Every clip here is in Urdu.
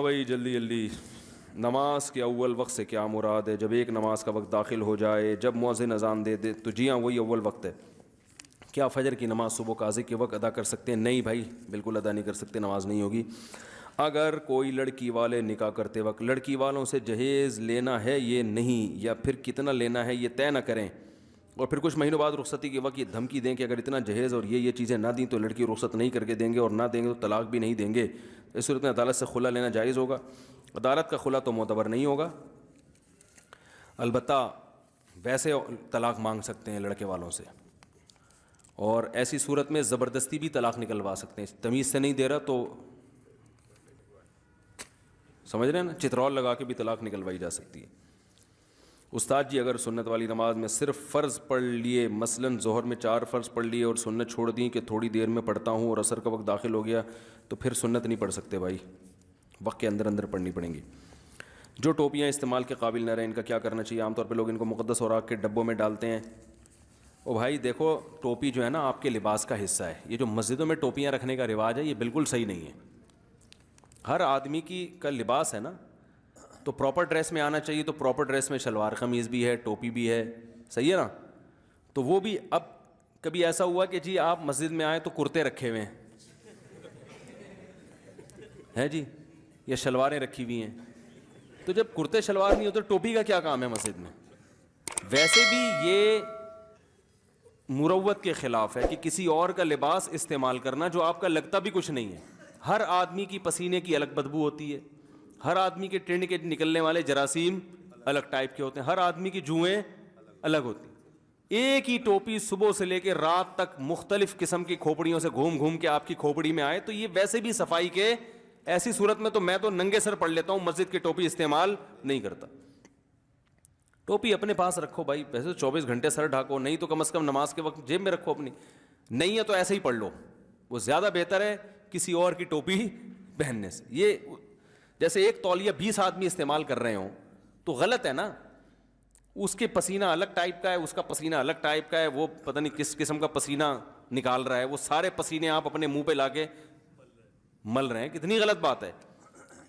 ہاں بھائی جلدی جلدی، نماز کے اول وقت سے کیا مراد ہے؟ جب ایک نماز کا وقت داخل ہو جائے، جب مؤذن اذان دے دے تو جی ہاں وہی اول وقت ہے۔ کیا فجر کی نماز صبح قاضی کے وقت ادا کر سکتے ہیں؟ نہیں بھائی، بالکل ادا نہیں کر سکتے، نماز نہیں ہوگی۔ اگر کوئی لڑکی والے نکاح کرتے وقت لڑکی والوں سے جہیز لینا ہے یہ نہیں، یا پھر کتنا لینا ہے یہ طے نہ کریں، اور پھر کچھ مہینوں بعد رخصتی کے وقت یہ دھمکی دیں کہ اگر اتنا جہیز اور یہ چیزیں نہ دیں تو لڑکی رخصت نہیں کر کے دیں گے، اور نہ دیں گے تو طلاق بھی نہیں دیں گے، اس صورت میں عدالت سے خلا لینا جائز ہوگا؟ عدالت کا خلا تو معتبر نہیں ہوگا، البتہ ویسے طلاق مانگ سکتے ہیں لڑکے والوں سے، اور ایسی صورت میں زبردستی بھی طلاق نکلوا سکتے ہیں، تمیز سے نہیں دے رہا تو سمجھ رہے ہیں نا، چترول لگا کے بھی طلاق نکلوائی جا سکتی ہے۔ استاد جی اگر سنت والی نماز میں صرف فرض پڑھ لیے، مثلاً ظہر میں 4 فرض پڑھ لیے اور سنت چھوڑ دی کہ تھوڑی دیر میں پڑھتا ہوں اور عصر کا وقت داخل ہو گیا، تو پھر سنت نہیں پڑھ سکتے بھائی، وقت کے اندر اندر پڑھنی پڑیں گی۔ جو ٹوپیاں استعمال کے قابل نہ رہیں ان کا کیا کرنا چاہیے؟ عام طور پہ لوگ ان کو مقدس اوراق کے ڈبوں میں ڈالتے ہیں۔ او بھائی دیکھو، ٹوپی جو ہے نا آپ کے لباس کا حصہ ہے، یہ جو مسجدوں میں ٹوپیاں رکھنے کا رواج ہے یہ بالکل صحیح نہیں ہے۔ ہر آدمی کا لباس ہے نا، تو پراپر ڈریس میں آنا چاہیے، تو پراپر ڈریس میں شلوار قمیض بھی ہے، ٹوپی بھی ہے، صحیح ہے نا؟ تو وہ بھی اب کبھی ایسا ہوا کہ جی آپ مسجد میں آئے تو کرتے رکھے ہوئے ہیں جی، یا شلواریں رکھی ہوئی ہیں، تو جب کرتے شلوار نہیں ہوتے ٹوپی کا کیا کام ہے مسجد میں؟ ویسے بھی یہ مروت کے خلاف ہے کہ کسی اور کا لباس استعمال کرنا جو آپ کا لگتا بھی کچھ نہیں ہے۔ ہر آدمی کی پسینے کی الگ بدبو ہوتی ہے، ہر آدمی کے ٹنڈ کے نکلنے والے جراثیم الگ ٹائپ کے ہوتے ہیں، ہر آدمی کی جوئیں الگ ہوتی ہیں۔ ایک ہی ٹوپی صبح سے لے کے رات تک مختلف قسم کی کھوپڑیوں سے گھوم گھوم کے آپ کی کھوپڑی میں آئے تو یہ ویسے بھی صفائی کے، ایسی صورت میں تو میں تو ننگے سر پڑھ لیتا ہوں، مسجد کی ٹوپی استعمال نہیں کرتا۔ ٹوپی اپنے پاس رکھو بھائی، ویسے 24 گھنٹے سر ڈھاکو، نہیں تو کم از کم نماز کے وقت جیب میں رکھو اپنی، نہیں ہے تو ایسے ہی پڑھ لو، وہ زیادہ بہتر ہے کسی اور کی ٹوپی پہننے سے۔ یہ جیسے ایک تولیہ 20 آدمی استعمال کر رہے ہوں تو غلط ہے نا، اس کے پسینہ الگ ٹائپ کا ہے، اس کا پسینہ الگ ٹائپ کا ہے، وہ پتہ نہیں کس قسم کا پسینہ نکال رہا ہے، وہ سارے پسینے آپ اپنے منہ پہ لا کے مل رہے ہیں، کتنی غلط بات ہے۔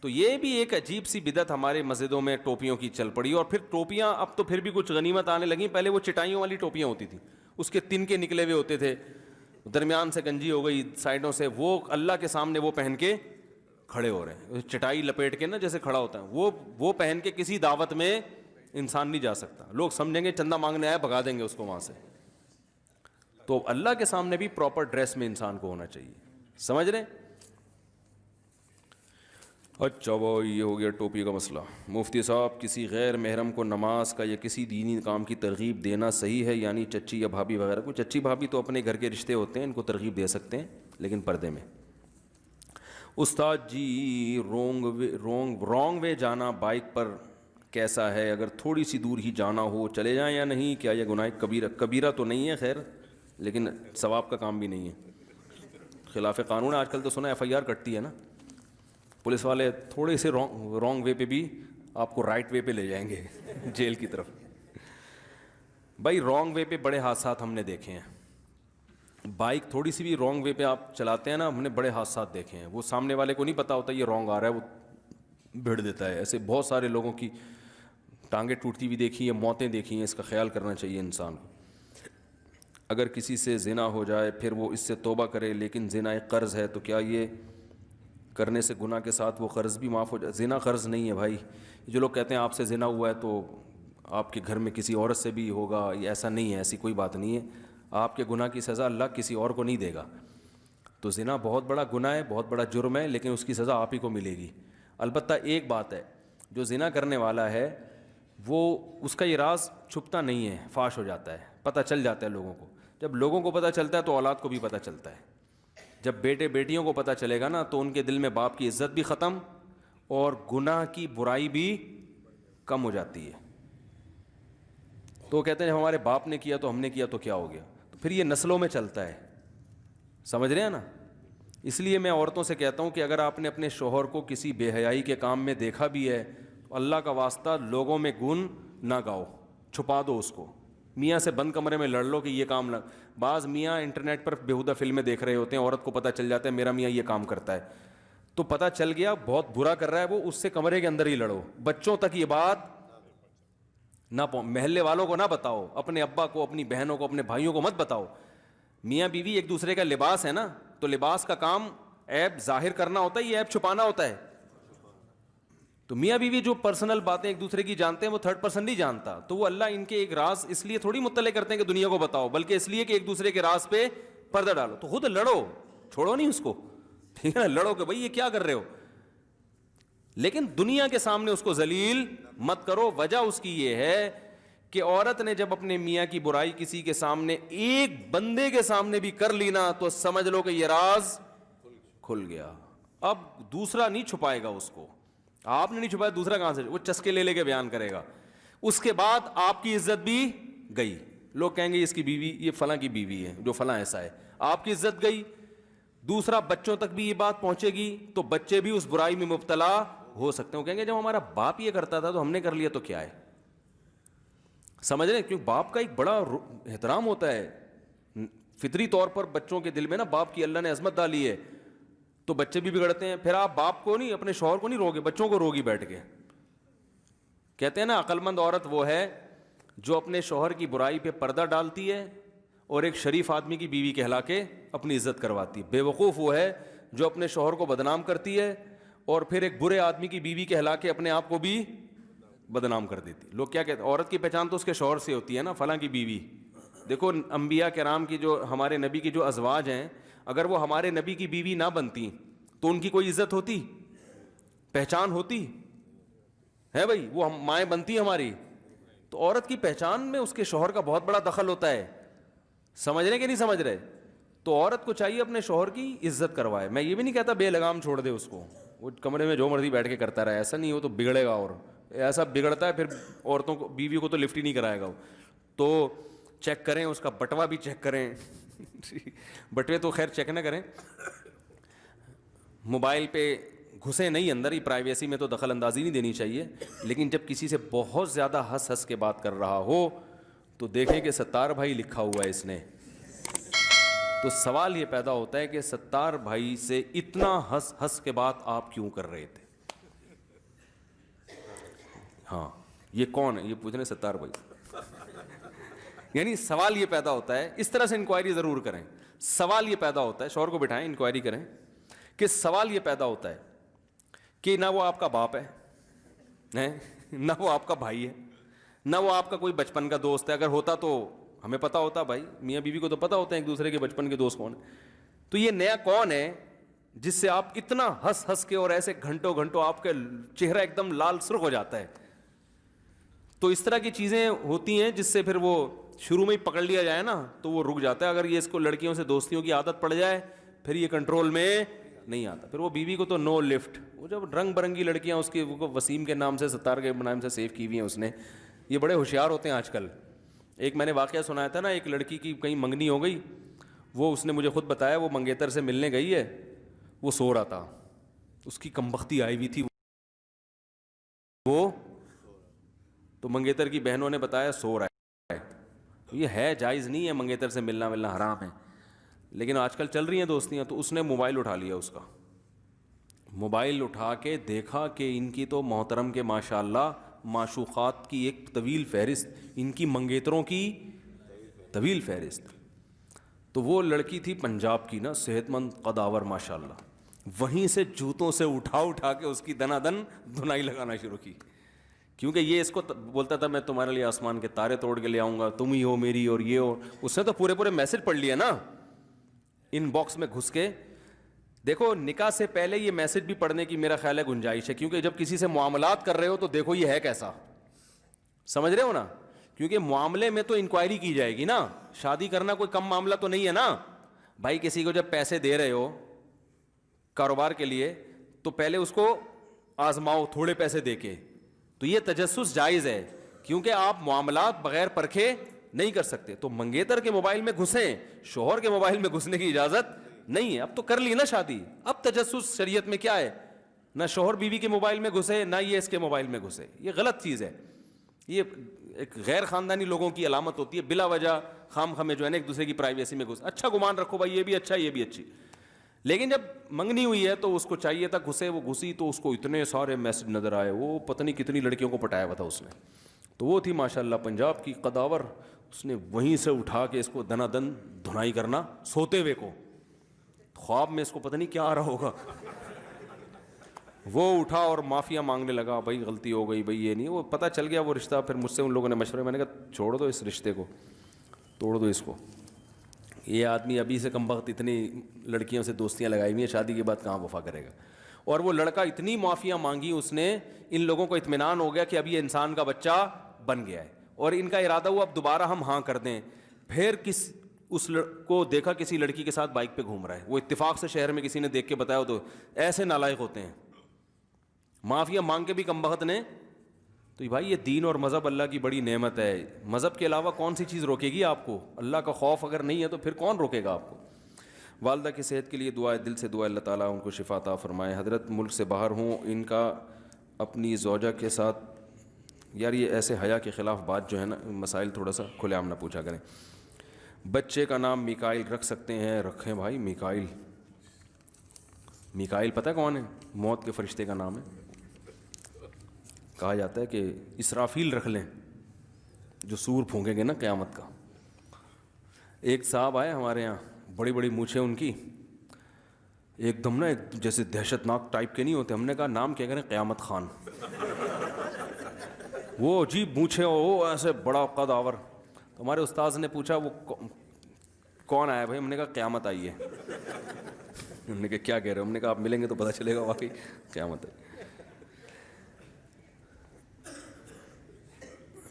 تو یہ بھی ایک عجیب سی بدعت ہمارے مسجدوں میں ٹوپیوں کی چل پڑی، اور پھر ٹوپیاں اب تو پھر بھی کچھ غنیمت آنے لگیں، پہلے وہ چٹائیوں والی ٹوپیاں ہوتی تھیں، اس کے تن کے نکلے ہوئے ہوتے تھے، درمیان سے گنجی ہو گئی سائڈوں سے، وہ اللہ کے سامنے وہ پہن کے کھڑے ہو رہے ہیں، چٹائی لپیٹ کے نا جیسے کھڑا ہوتا ہے، وہ پہن کے کسی دعوت میں انسان نہیں جا سکتا، لوگ سمجھیں گے چندہ مانگنے آیا، بھگا دیں گے اس کو وہاں سے۔ تو اللہ کے سامنے بھی پراپر ڈریس میں انسان کو ہونا چاہیے، سمجھ رہے ہیں؟ اچھا وہ یہ ہو گیا ٹوپی کا مسئلہ۔ مفتی صاحب کسی غیر محرم کو نماز کا یا کسی دینی کام کی ترغیب دینا صحیح ہے؟ یعنی چچی یا بھابھی وغیرہ کو؟ چچی بھابھی تو اپنے گھر کے رشتے ہوتے ہیں، ان کو ترغیب دے سکتے ہیں لیکن پردے میں۔ استاد جی رونگ وے جانا بائک پر کیسا ہے؟ اگر تھوڑی سی دور ہی جانا ہو چلے جائیں یا نہیں؟ کیا یہ گناہ کبیرہ تو نہیں ہے خیر، لیکن ثواب کا کام بھی نہیں ہے، خلاف قانون ہے۔ آج کل تو سنا FIR کٹتی ہے نا، پولیس والے تھوڑے سے رونگ وے پہ بھی آپ کو رائٹ وے پہ لے جائیں گے جیل کی طرف۔ بھائی رونگ وے پہ بڑے حادثات ہم نے دیکھے ہیں، بائک تھوڑی سی بھی رونگ وے پہ آپ چلاتے ہیں نا، ہم نے بڑے حادثات دیکھے ہیں، وہ سامنے والے کو نہیں پتا ہوتا یہ رونگ آ رہا ہے، وہ بھیڑ دیتا ہے، ایسے بہت سارے لوگوں کی ٹانگیں ٹوٹتی ہوئی دیکھی ہیں، موتیں دیکھی ہیں، اس کا خیال کرنا چاہیے انسان کو۔ اگر کسی سے زنا ہو جائے پھر وہ اس سے توبہ کرے لیکن زنا ایک قرض ہے، تو کیا یہ کرنے سے گناہ کے ساتھ وہ قرض بھی معاف ہو جائے؟ زنا قرض نہیں ہے بھائی، جو لوگ کہتے ہیں آپ سے زنا ہوا ہے تو آپ کے گھر میں کسی عورت سے بھی ہوگا، یہ ایسا نہیں ہے، ایسی کوئی بات نہیں ہے، آپ کے گناہ کی سزا اللہ کسی اور کو نہیں دے گا۔ تو زنا بہت بڑا گناہ ہے، بہت بڑا جرم ہے، لیکن اس کی سزا آپ ہی کو ملے گی۔ البتہ ایک بات ہے، جو زنا کرنے والا ہے وہ اس کا یہ راز چھپتا نہیں ہے، فاش ہو جاتا ہے، پتہ چل جاتا ہے لوگوں کو، جب لوگوں کو پتہ چلتا ہے تو اولاد کو بھی پتہ چلتا ہے، جب بیٹے بیٹیوں کو پتہ چلے گا نا تو ان کے دل میں باپ کی عزت بھی ختم اور گناہ کی برائی بھی کم ہو جاتی ہے۔ تو وہ کہتے ہیں ہمارے باپ نے کیا تو ہم نے کیا تو کیا ہو گیا، تو پھر یہ نسلوں میں چلتا ہے، سمجھ رہے ہیں نا؟ اس لیے میں عورتوں سے کہتا ہوں کہ اگر آپ نے اپنے شوہر کو کسی بے حیائی کے کام میں دیکھا بھی ہے تو اللہ کا واسطہ لوگوں میں گن نہ گاؤ، چھپا دو اس کو، میاں سے بند کمرے میں لڑ لو کہ یہ کام نہ۔ بعض میاں انٹرنیٹ پر بیہودہ فلمیں دیکھ رہے ہوتے ہیں، عورت کو پتہ چل جاتا ہے میرا میاں یہ کام کرتا ہے، تو پتہ چل گیا بہت برا کر رہا ہے وہ، اس سے کمرے کے اندر ہی لڑو. بچوں تک یہ بات نہ محلے والوں کو نہ بتاؤ، اپنے ابا کو، اپنی بہنوں کو، اپنے بھائیوں کو مت بتاؤ. میاں بیوی ایک دوسرے کا لباس ہے نا، تو لباس کا کام عیب ظاہر کرنا ہوتا ہے، یہ عیب چھپانا ہوتا ہے. تو میاں بیوی جو پرسنل باتیں ایک دوسرے کی جانتے ہیں وہ تھرڈ پرسن نہیں جانتا. تو وہ اللہ ان کے ایک راز اس لیے تھوڑی مطلع کرتے ہیں کہ دنیا کو بتاؤ، بلکہ اس لیے کہ ایک دوسرے کے راز پہ پردہ ڈالو. تو خود لڑو، چھوڑو نہیں اس کو، ٹھیک ہے نا، لڑو کہ بھائی یہ کیا کر رہے ہو، لیکن دنیا کے سامنے اس کو ذلیل مت کرو. وجہ اس کی یہ ہے کہ عورت نے جب اپنے میاں کی برائی کسی کے سامنے، ایک بندے کے سامنے بھی کر لی نا، تو سمجھ لو کہ یہ راز کھل گیا. اب دوسرا نہیں چھپائے گا اس کو، آپ نے نہیں چھپایا، دوسرا کہاں سے؟ وہ چسکے لے لے کے بیان کرے گا. اس کے بعد آپ کی عزت بھی گئی. لوگ کہیں گے اس کی بیوی، یہ فلاں کی بیوی ہے جو فلاں ایسا ہے، آپ کی عزت گئی. دوسرا، بچوں تک بھی یہ بات پہنچے گی تو بچے بھی اس برائی میں مبتلا ہو سکتے ہیں. وہ کہیں گے جب ہمارا باپ یہ کرتا تھا تو ہم نے کر لیا تو کیا ہے. سمجھ رہے ہیں؟ کیوں باپ کا ایک بڑا احترام ہوتا ہے فطری طور پر. بچوں کے دل میں نا باپ کی اللہ نے عظمت ڈالی ہے، تو بچے بھی بگڑتے ہیں. پھر آپ باپ کو نہیں، اپنے شوہر کو نہیں روگے، بچوں کو روگی بیٹھ کے. کہتے ہیں نا عقل مند عورت وہ ہے جو اپنے شوہر کی برائی پہ پردہ ڈالتی ہے اور ایک شریف آدمی کی بیوی کہلا کے اپنی عزت کرواتی ہے. بے وقوف وہ ہے جو اپنے شوہر کو بدنام کرتی ہے اور پھر ایک برے آدمی کی بیوی کہلا کے اپنے آپ کو بھی بدنام کر دیتی. لوگ کیا کہتے ہیں، عورت کی پہچان تو اس کے شوہر سے ہوتی ہے نا، فلاں کی بیوی. دیکھو انبیاء کرام کی، جو ہمارے نبی کی جو ازواج ہیں، اگر وہ ہمارے نبی کی بیوی نہ بنتی تو ان کی کوئی عزت ہوتی، پہچان ہوتی ہے؟ بھائی وہ ہم مائیں بنتی ہماری. تو عورت کی پہچان میں اس کے شوہر کا بہت بڑا دخل ہوتا ہے. سمجھ رہے کہ نہیں سمجھ رہے؟ تو عورت کو چاہیے اپنے شوہر کی عزت کروائے. میں یہ بھی نہیں کہتا بے لگام چھوڑ دے اس کو، وہ کمرے میں جو مرضی بیٹھ کے کرتا رہے، ایسا نہیں ہو تو بگڑے گا. اور ایسا بگڑتا ہے پھر عورتوں کو، بیوی کو تو لفٹ ہی نہیں کرائے گا. تو چیک کریں اس کا بٹوا بھی چیک کریں. بٹوے تو خیر چیک نہ کریں، موبائل پہ گھسے نہیں اندر ہی، پرائیویسی میں تو دخل اندازی نہیں دینی چاہیے. لیکن جب کسی سے بہت زیادہ ہنس ہنس کے بات کر رہا ہو تو دیکھیں کہ ستار بھائی لکھا ہوا ہے اس نے. تو سوال یہ پیدا ہوتا ہے کہ ستار بھائی سے اتنا ہنس ہنس کے بات آپ کیوں کر رہے تھے؟ ہاں یہ کون ہے، یہ پوچھ رہے ستار بھائی. یعنی سوال یہ پیدا ہوتا ہے، اس طرح سے انکوائری ضرور کریں. سوال یہ پیدا ہوتا ہے، شوہر کو بٹھائیں انکوائری کریں، کہ سوال یہ پیدا ہوتا ہے کہ نہ وہ آپ کا باپ ہے، نہ وہ آپ کا بھائی ہے، نہ وہ آپ کا کوئی بچپن کا دوست ہے. اگر ہوتا تو ہمیں پتا ہوتا، بھائی میاں بیوی کو تو پتا ہوتا ہے ایک دوسرے کے بچپن کے دوست کون ہیں. تو یہ نیا کون ہے جس سے آپ اتنا ہنس ہنس کے اور ایسے گھنٹوں گھنٹوں آپ کا چہرہ ایک دم لال سرخ ہو جاتا ہے؟ تو اس طرح کی چیزیں ہوتی ہیں جس سے پھر وہ شروع میں ہی پکڑ لیا جائے نا تو وہ رک جاتا ہے. اگر یہ اس کو لڑکیوں سے دوستیوں کی عادت پڑ جائے پھر یہ کنٹرول میں نہیں آتا. پھر وہ بیوی کو تو نو لفٹ. وہ جب رنگ برنگی لڑکیاں اس کی، وہ وسیم کے نام سے، ستار کے نام سے سیو کی ہوئی ہیں اس نے. یہ بڑے ہوشیار ہوتے ہیں آج کل. ایک میں نے واقعہ سنایا تھا نا، ایک لڑکی کی کہیں منگنی ہو گئی، وہ اس نے مجھے خود بتایا، وہ منگیتر سے ملنے گئی ہے، وہ سو رہا تھا، اس کی کمبختی آئی ہوئی تھی وہ، تو منگیتر کی بہنوں نے بتایا سو رہا ہے. یہ ہے جائز نہیں ہے، منگیتر سے ملنا حرام ہے، لیکن آج کل چل رہی ہیں دوستیاں. تو اس نے موبائل اٹھا لیا، اس کا موبائل اٹھا کے دیکھا کہ ان کی تو محترم کے ماشاءاللہ معشوقات کی ایک طویل فہرست، ان کی منگیتروں کی طویل فہرست. تو وہ لڑکی تھی پنجاب کی نا، صحت مند قداور ماشاءاللہ. وہیں سے جوتوں سے اٹھا کے اس کی دنا دن دھنائی لگانا شروع کی، کیونکہ یہ اس کو بولتا تھا میں تمہارے لیے آسمان کے تارے توڑ کے لے آؤں گا، تم ہی ہو میری، اور یہ ہو. اس نے تو پورے میسج پڑھ لیا نا ان باکس میں گھس کے. دیکھو نکاح سے پہلے یہ میسج بھی پڑھنے کی میرا خیال ہے گنجائش ہے، کیونکہ جب کسی سے معاملات کر رہے ہو تو دیکھو یہ ہے کیسا، سمجھ رہے ہو نا. کیونکہ معاملے میں تو انکوائری کی جائے گی نا، شادی کرنا کوئی کم معاملہ تو نہیں ہے نا. بھائی کسی کو جب پیسے دے رہے ہو کاروبار کے لیے تو پہلے اس کو آزماؤ تھوڑے پیسے دے کے. تو یہ تجسس جائز ہے، کیونکہ آپ معاملات بغیر پرکھے نہیں کر سکتے. تو منگیتر کے موبائل میں گھسیں، شوہر کے موبائل میں گھسنے کی اجازت نہیں ہے. اب تو کر لی نا شادی، اب تجسس شریعت میں کیا ہے؟ نہ شوہر بیوی کے موبائل میں گھسے، نہ یہ اس کے موبائل میں گھسے. یہ غلط چیز ہے. یہ ایک غیر خاندانی لوگوں کی علامت ہوتی ہے، بلا وجہ خام خامے جو ہے نا ایک دوسرے کی پرائیویسی میں گھس. اچھا گمان رکھو بھائی، یہ بھی اچھا، یہ بھی اچھی، لیکن جب منگنی ہوئی ہے تو اس کو چاہیے تھا گھسے، وہ گھسی تو اس کو اتنے سارے میسج نظر آئے، وہ پتہ نہیں کتنی لڑکیوں کو پٹایا ہوا تھا اس نے. تو وہ تھی ماشاءاللہ پنجاب کی قداور، اس نے وہیں سے اٹھا کے اس کو دنا دن دھنائی کرنا سوتے ہوئے کو. خواب میں اس کو پتہ نہیں کیا آ رہا ہوگا، وہ اٹھا اور معافیا مانگنے لگا، بھائی غلطی ہو گئی، بھائی یہ نہیں. وہ پتہ چل گیا وہ رشتہ. پھر مجھ سے ان لوگوں نے مشورہ، میں نے کہا چھوڑ دو اس رشتے کو، توڑ دو اس کو. یہ آدمی ابھی سے کم وقت اتنی لڑکیوں سے دوستیاں لگائی ہوئی ہیں، شادی کے بعد کہاں وفا کرے گا. اور وہ لڑکا اتنی معافیاں مانگی اس نے، ان لوگوں کو اطمینان ہو گیا کہ اب یہ انسان کا بچہ بن گیا ہے، اور ان کا ارادہ ہوا اب دوبارہ ہم ہاں کر دیں. پھر اس کو دیکھا کسی لڑکی کے ساتھ بائک پہ گھوم رہا ہے، وہ اتفاق سے شہر میں کسی نے دیکھ کے بتایا. تو ایسے نالائق ہوتے ہیں، معافیا مانگ کے بھی کم بخت نے. تو بھائی یہ دین اور مذہب اللہ کی بڑی نعمت ہے. مذہب کے علاوہ کون سی چیز روکے گی آپ کو؟ اللہ کا خوف اگر نہیں ہے تو پھر کون روکے گا آپ کو؟ والدہ کی صحت کے لیے دعا ہے، دل سے دعا، اللہ تعالیٰ ان کو شفا عطا فرمائے. حضرت ملک سے باہر ہوں، ان کا اپنی زوجہ کے ساتھ. یار یہ ایسے حیا کے خلاف بات جو ہے نا، مسائل تھوڑا سا کھلے عام نہ پوچھا کریں. بچے کا نام میکائل رکھ سکتے ہیں؟ رکھیں بھائی میکائل. میکائل پتہ کون ہے؟ موت کے فرشتے کا نام ہے. کہا جاتا ہے کہ اسرافیل رکھ لیں جو سور پھونکیں گے نا قیامت کا. ایک صاحب آئے ہمارے یہاں، بڑی بڑی مونچھیں ان کی، ایک دم نا جیسے دہشت ناک ٹائپ کے نہیں ہوتے. ہم نے کہا نام کیا کریں؟ قیامت خان. وہ عجیب مونچھیں، وہ ایسے بڑا قد آور. تو ہمارے استاذ نے پوچھا وہ کون آیا بھائی؟ ہم نے کہا قیامت آئی ہے. ہم نے کہا کیا کہہ رہے ہو؟ ہم نے کہا آپ ملیں گے تو پتہ چلے گا واقعی قیامت ہے.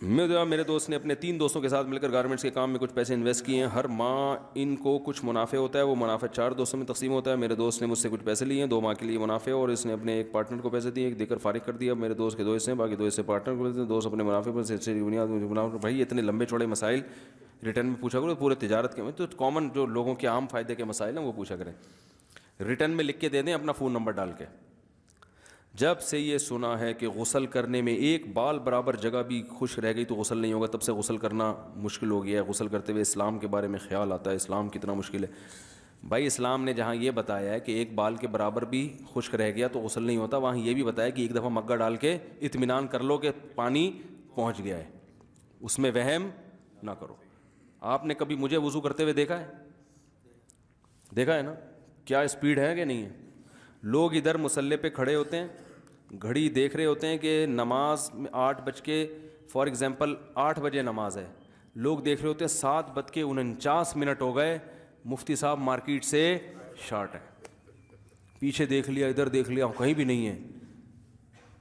میرے دوست نے اپنے 3 دوستوں کے ساتھ مل کر گارمنٹس کے کام میں کچھ پیسے انویسٹ کیے ہیں. ہر ماہ ان کو کچھ منافع ہوتا ہے، وہ منافع 4 دوستوں میں تقسیم ہوتا ہے. میرے دوست نے مجھ سے کچھ پیسے لیے ہیں 2 ماہ کے لیے منافع، اور اس نے اپنے ایک پارٹنر کو پیسے دیے، ایک دے کر فارغ کر دیا. میرے دوست کے 2 حصے ہیں، باقی 2 حصے پارٹنر کو دیتے ہیں. دوست اپنے منافع پر سے بنیاد منافع. بھائی اتنے لمبے چوڑے مسائل ریٹرن میں پوچھا کرو. پورے تجارت کے میں تو کامن جو لوگوں کے عام فائدے کے مسائل ہیں وہ پوچھا کریں. ریٹرن میں لکھ کے دے دیں اپنا فون نمبر ڈال کے. جب سے یہ سنا ہے کہ غسل کرنے میں ایک بال برابر جگہ بھی خشک رہ گئی تو غسل نہیں ہوگا، تب سے غسل کرنا مشکل ہو گیا ہے. غسل کرتے ہوئے اسلام کے بارے میں خیال آتا ہے، اسلام کتنا مشکل ہے. بھائی اسلام نے جہاں یہ بتایا ہے کہ ایک بال کے برابر بھی خشک رہ گیا تو غسل نہیں ہوتا، وہاں یہ بھی بتایا کہ ایک دفعہ مگا ڈال کے اطمینان کر لو کہ پانی پہنچ گیا ہے، اس میں وہم نہ کرو. آپ نے کبھی مجھے وضو کرتے ہوئے دیکھا ہے؟ دیکھا ہے نا کیا اسپیڈ ہے کہ نہیں ہے؟ لوگ ادھر مصلی پہ کھڑے ہوتے ہیں، گھڑی دیکھ رہے ہوتے ہیں کہ نماز میں 8 فار ایگزامپل 8 بجے نماز ہے. لوگ دیکھ رہے ہوتے ہیں 7:49 ہو گئے، مفتی صاحب مارکیٹ سے شارٹ ہے. پیچھے دیکھ لیا، ادھر دیکھ لیا، کہیں بھی نہیں ہے.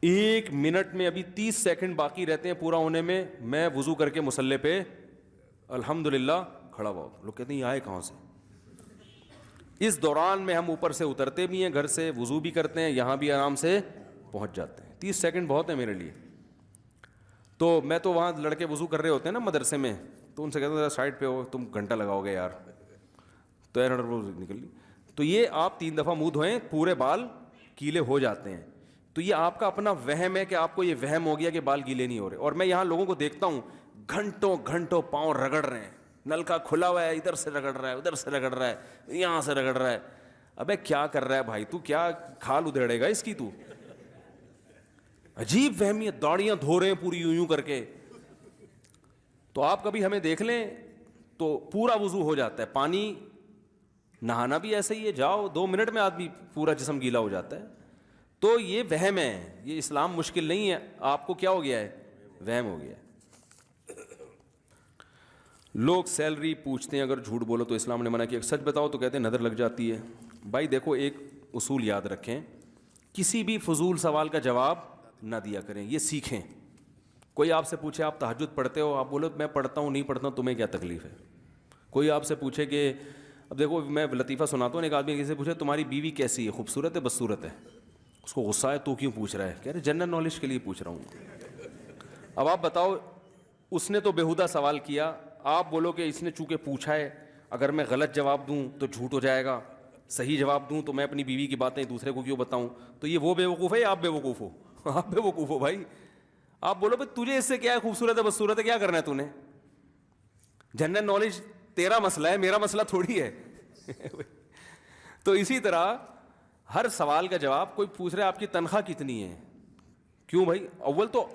1 منٹ میں ابھی 30 سیکنڈ باقی رہتے ہیں پورا ہونے میں. میں وضو کر کے مصلی پہ الحمدللہ کھڑا ہوا. لوگ کہتے ہیں یہ آئے کہاں سے؟ اس دوران میں ہم اوپر سے اترتے بھی ہیں، گھر سے وضو بھی کرتے ہیں، یہاں بھی آرام سے پہنچ جاتے ہیں. 30 سیکنڈ بہت ہے میرے لیے. تو میں تو وہاں لڑکے وضو کر رہے ہوتے ہیں نا مدرسے میں، تو ان سے کہتا ہوں سائڈ پہ ہو، تم گھنٹہ لگاؤ گے یار. تو نکل لی. تو یہ آپ 3 دفعہ منہ دھوئیں، پورے بال گیلے ہو جاتے ہیں. تو یہ آپ کا اپنا وہم ہے کہ آپ کو یہ وہم ہو گیا کہ بال گیلے نہیں ہو رہے. اور میں یہاں لوگوں کو دیکھتا ہوں گھنٹوں گھنٹوں پاؤں رگڑ رہے ہیں، نلکا کھلا ہوا ہے، ادھر سے رگڑ رہا ہے، ادھر سے رگڑ رہا ہے، یہاں سے رگڑ رہا ہے. ابے کیا کر رہا ہے بھائی تو؟ کیا کھال ادھیڑے گا اس کی تو؟ عجیب وہمیت، داڑیاں دھو رہے ہیں پوری یوں کر کے. تو آپ کبھی ہمیں دیکھ لیں تو پورا وضو ہو جاتا ہے. پانی نہانا بھی ایسے ہی ہے، جاؤ 2 منٹ میں آدمی پورا جسم گیلا ہو جاتا ہے. تو یہ وہم ہے، یہ اسلام مشکل نہیں ہے. آپ کو کیا ہو گیا ہے؟ وہم ہو گیا ہے. لوگ سیلری پوچھتے ہیں، اگر جھوٹ بولو تو اسلام نے منع کیا. سچ بتاؤ تو کہتے ہیں نظر لگ جاتی ہے. بھائی دیکھو ایک اصول یاد رکھیں، کسی بھی فضول سوال کا جواب نہ دیا کریں، یہ سیکھیں. کوئی آپ سے پوچھے آپ تہجد پڑھتے ہو، آپ بولو میں پڑھتا ہوں، نہیں پڑھتا ہوں، تمہیں کیا تکلیف ہے؟ کوئی آپ سے پوچھے کہ اب دیکھو میں لطیفہ سناتا ہوں، ایک آدمی کسی سے پوچھے تمہاری بیوی کیسی ہے، خوبصورت ہے بدصورت ہے؟ اس کو غصہ ہے، تو کیوں پوچھ رہا ہے؟ کہہ رہے جنرل نالج کے لیے پوچھ رہا ہوں. اب آپ بتاؤ، اس نے تو بےہودہ سوال کیا، آپ بولو کہ اس نے چونکہ پوچھا ہے، اگر میں غلط جواب دوں تو جھوٹ ہو جائے گا، صحیح جواب دوں تو میں اپنی بیوی کی باتیں دوسرے کو کیوں بتاؤں؟ تو یہ وہ بیوقوف ہے یا آپ بیوقوف ہو؟ آپ بیوقوف ہو بھائی. آپ بولو بھائی تجھے اس سے کیا ہے، خوبصورت ہے بدصورت ہے، کیا کرنا ہے تو نے؟ جنرل نالج تیرا مسئلہ ہے، میرا مسئلہ تھوڑی ہے. تو اسی طرح ہر سوال کا جواب، کوئی پوچھ رہا ہے آپ کی تنخواہ کتنی ہے، کیوں بھائی؟ اول تو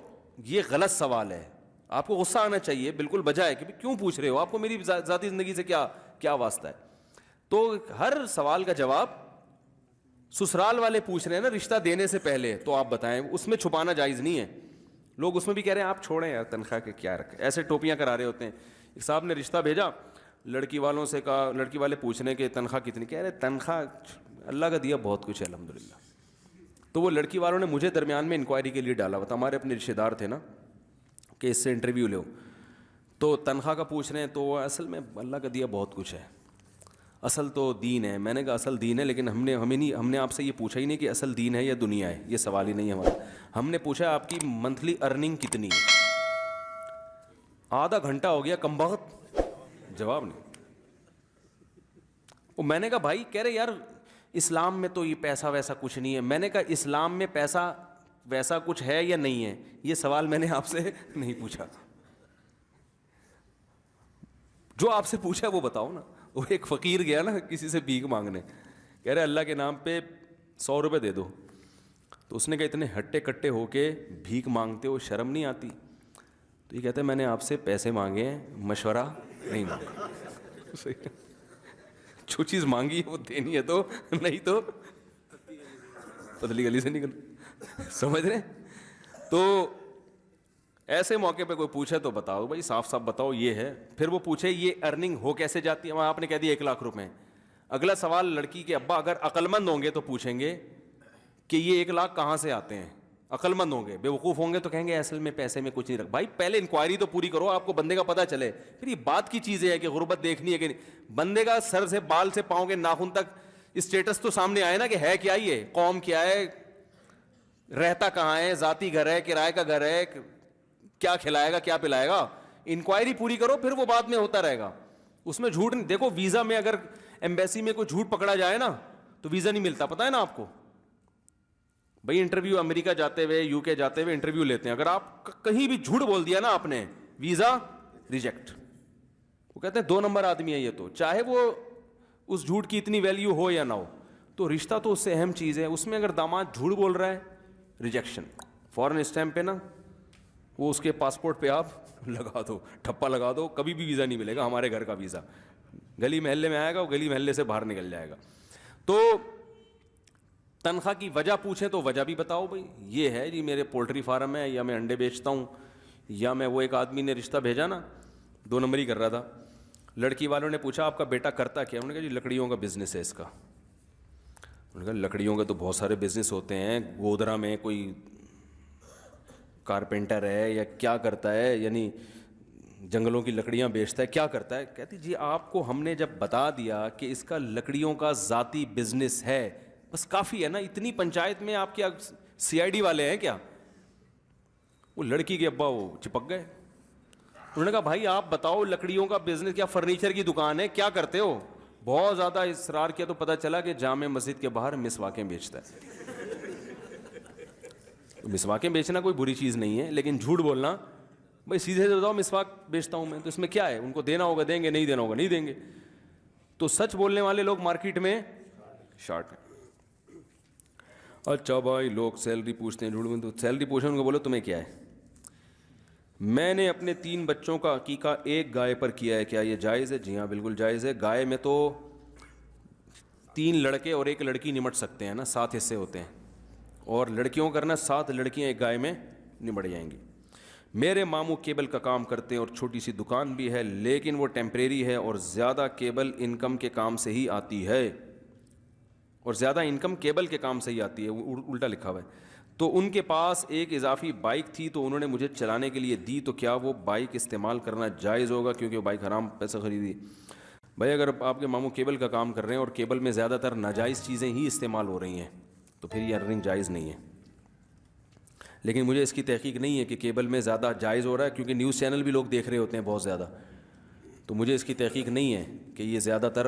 یہ غلط سوال ہے، آپ کو غصہ آنا چاہیے بالکل بجائے کہ کیوں پوچھ رہے ہو، آپ کو میری ذاتی زندگی سے کیا واسطہ ہے؟ تو ہر سوال کا جواب سسرال والے پوچھ رہے ہیں نا رشتہ دینے سے پہلے، تو آپ بتائیں، اس میں چھپانا جائز نہیں ہے. لوگ اس میں بھی کہہ رہے ہیں آپ چھوڑیں یار تنخواہ کے کیا رکھے، ایسے ٹوپیاں کرا رہے ہوتے ہیں. ایک صاحب نے رشتہ بھیجا، لڑکی والوں سے کہا، لڑکی والے پوچھنے کہ تنخواہ کتنی، کہہ رہے تنخواہ اللہ کا دیا بہت کچھ ہے الحمدللہ. تو وہ لڑکی والوں نے مجھے درمیان میں انکوائری کے لیے ڈالا، بتا ہمارے اپنے رشتے دار تھے نا کہ اس سے انٹرویو لو، تو تنخواہ کا پوچھ رہے ہیں. تو اصل میں اللہ کا دیا بہت کچھ ہے، اصل تو دین ہے. میں نے کہا اصل دین ہے، لیکن ہم نے آپ سے یہ پوچھا ہی نہیں کہ اصل دین ہے یا دنیا ہے، یہ سوال ہی نہیں ہے ہمارا. ہم نے پوچھا آپ کی منتھلی ارننگ کتنی ہے. آدھا گھنٹہ ہو گیا کم بخت جواب نہیں. میں نے کہا بھائی، کہہ رہے یار اسلام میں تو یہ پیسہ ویسا کچھ نہیں ہے. میں نے کہا اسلام میں پیسہ ویسا کچھ ہے یا نہیں ہے، یہ سوال میں نے آپ سے نہیں پوچھا، جو آپ سے پوچھا وہ بتاؤ نا. وہ ایک فقیر گیا نا کسی سے بھیک مانگنے، کہہ رہے اللہ کے نام پہ 100 روپے دے دو. تو اس نے کہا اتنے ہٹے کٹے ہو کے بھیک مانگتے ہو، شرم نہیں آتی؟ تو یہ کہتا ہے میں نے آپ سے پیسے مانگے ہیں، مشورہ نہیں مانگا. جو چیز مانگی ہے وہ دینی ہے، تو نہیں تو پتلی گلی سے نکل. سمجھ رہے؟ تو ایسے موقع پہ کوئی پوچھے تو بتاؤ بھائی، صاف صاف بتاؤ یہ ہے. پھر وہ پوچھے یہ ارننگ ہو کیسے جاتی ہے، آپ نے کہہ دیا 1 لاکھ روپے. اگلا سوال لڑکی کے ابا اگر عقل مند ہوں گے تو پوچھیں گے کہ یہ 1 لاکھ کہاں سے آتے ہیں. عقل مند ہوں گے، بے وقوف ہوں گے تو کہیں گے اصل میں پیسے میں کچھ نہیں رکھ. بھائی پہلے انکوائری تو پوری کرو، آپ کو بندے کا پتہ چلے. پھر یہ بات کی چیزیں ہے کہ غربت دیکھنی ہے کہ نہیں. بندے کا سر سے بال سے پاؤں کے ناخن تک اسٹیٹس تو سامنے آئے نا کہ ہے کیا، یہ قوم کیا ہے، رہتا کہاں ہے، ذاتی گھر ہے، کرائے کا گھر ہے، کیا کھلائے گا کیا پلائے گا. انکوائری پوری کرو، پھر وہ بعد میں ہوتا رہے گا. اس میں جھوٹ نہیں. دیکھو ویزا میں اگر ایمبیسی میں کوئی جھوٹ پکڑا جائے نا تو ویزا نہیں ملتا، پتہ ہے نا آپ کو. بھائی انٹرویو امریکہ جاتے ہوئے، یو کے جاتے ہوئے انٹرویو لیتے ہیں، اگر آپ کہیں بھی جھوٹ بول دیا نا آپ نے، ویزا ریجیکٹ. وہ کہتے ہیں 2 نمبر آدمی ہے یہ، تو چاہے وہ اس جھوٹ کی اتنی ویلیو ہو یا نہ ہو. تو رشتہ تو اس سے اہم چیز ہے. اس میں اگر داماد جھوٹ بول رہا ہے، ریجیکشن فوراً اسٹیمپ پہ نا وہ اس کے پاسپورٹ پہ آپ لگا دو، ٹھپا لگا دو، کبھی بھی ویزا نہیں ملے گا. ہمارے گھر کا ویزا گلی محلے میں آئے گا، وہ گلی محلے سے باہر نکل جائے گا. تو تنخواہ کی وجہ پوچھیں تو وجہ بھی بتاؤ بھائی، یہ ہے جی میرے پولٹری فارم ہے، یا میں انڈے بیچتا ہوں، یا میں وہ ایک آدمی نے رشتہ بھیجا نا 2 نمبر ہی کر رہا تھا. لڑکی والوں نے پوچھا آپ کا بیٹا کرتا کیا؟ انہوں نے کہا جی لکڑیوں کا بزنس ہے اس کا. انہوں نے کہا لکڑیوں کے تو بہت سارے بزنس ہوتے ہیں، گودرا میں کوئی کارپینٹر ہے یا کیا کرتا ہے، یعنی جنگلوں کی لکڑیاں بیچتا ہے، کیا کرتا ہے؟ کہتی جی آپ کو ہم نے جب بتا دیا کہ اس کا لکڑیوں کا ذاتی بزنس ہے بس کافی ہے نا. اتنی پنچایت میں آپ کیا CID والے ہیں کیا؟ وہ لڑکی کے ابا وہ چپک گئے. انہوں نے کہا بھائی آپ بتاؤ لکڑیوں کا بزنس کیا، فرنیچر کی دکان ہے، کیا کرتے ہو؟ بہت زیادہ اصرار کیا تو پتہ چلا کہ جامع مسجد کے باہر مسواکیں بیچتا ہے. مسواکیں بیچنا کوئی بری چیز نہیں ہے، لیکن جھوٹ بولنا، بھائی سیدھے سے بتاؤ مسواک بیچتا ہوں میں، تو اس میں کیا ہے؟ ان کو دینا ہوگا دیں گے، نہیں دینا ہوگا نہیں دیں گے. تو سچ بولنے والے لوگ مارکیٹ میں شارٹ ہیں. اچھا بھائی لوگ سیلری پوچھتے ہیں، جھوٹ میں تو سیلری پوچھیں، ان کو بولو تمہیں کیا ہے. میں نے اپنے 3 بچوں کا عقیقہ 1 گائے پر کیا ہے، کیا یہ جائز ہے؟ جی ہاں بالکل جائز ہے. گائے میں تو 3 لڑکے اور 1 لڑکی نمٹ سکتے ہیں نا، 7 حصے ہوتے ہیں، اور لڑکیوں کرنا 7 لڑکیاں 1 گائے میں نمٹ جائیں گی. میرے ماموں کیبل کا کام کرتے ہیں اور چھوٹی سی دکان بھی ہے، لیکن وہ ٹیمپریری ہے اور زیادہ کیبل انکم کے کام سے ہی آتی ہے، اور زیادہ انکم کیبل کے کام سے ہی آتی ہے، الٹا لکھا ہوا ہے. تو ان کے پاس ایک اضافی بائک تھی تو انہوں نے مجھے چلانے کے لیے دی، تو کیا وہ بائک استعمال کرنا جائز ہوگا کیونکہ وہ بائک حرام پیسہ خریدی؟ بھائی اگر آپ کے ماموں کیبل کا کام کر رہے ہیں اور کیبل میں زیادہ تر ناجائز چیزیں ہی استعمال ہو رہی ہیں تو پھر یہ ارننگ جائز نہیں ہے. لیکن مجھے اس کی تحقیق نہیں ہے کہ کیبل میں زیادہ جائز ہو رہا ہے، کیونکہ نیوز چینل بھی لوگ دیکھ رہے ہوتے ہیں بہت زیادہ، تو مجھے اس کی تحقیق نہیں ہے کہ یہ زیادہ تر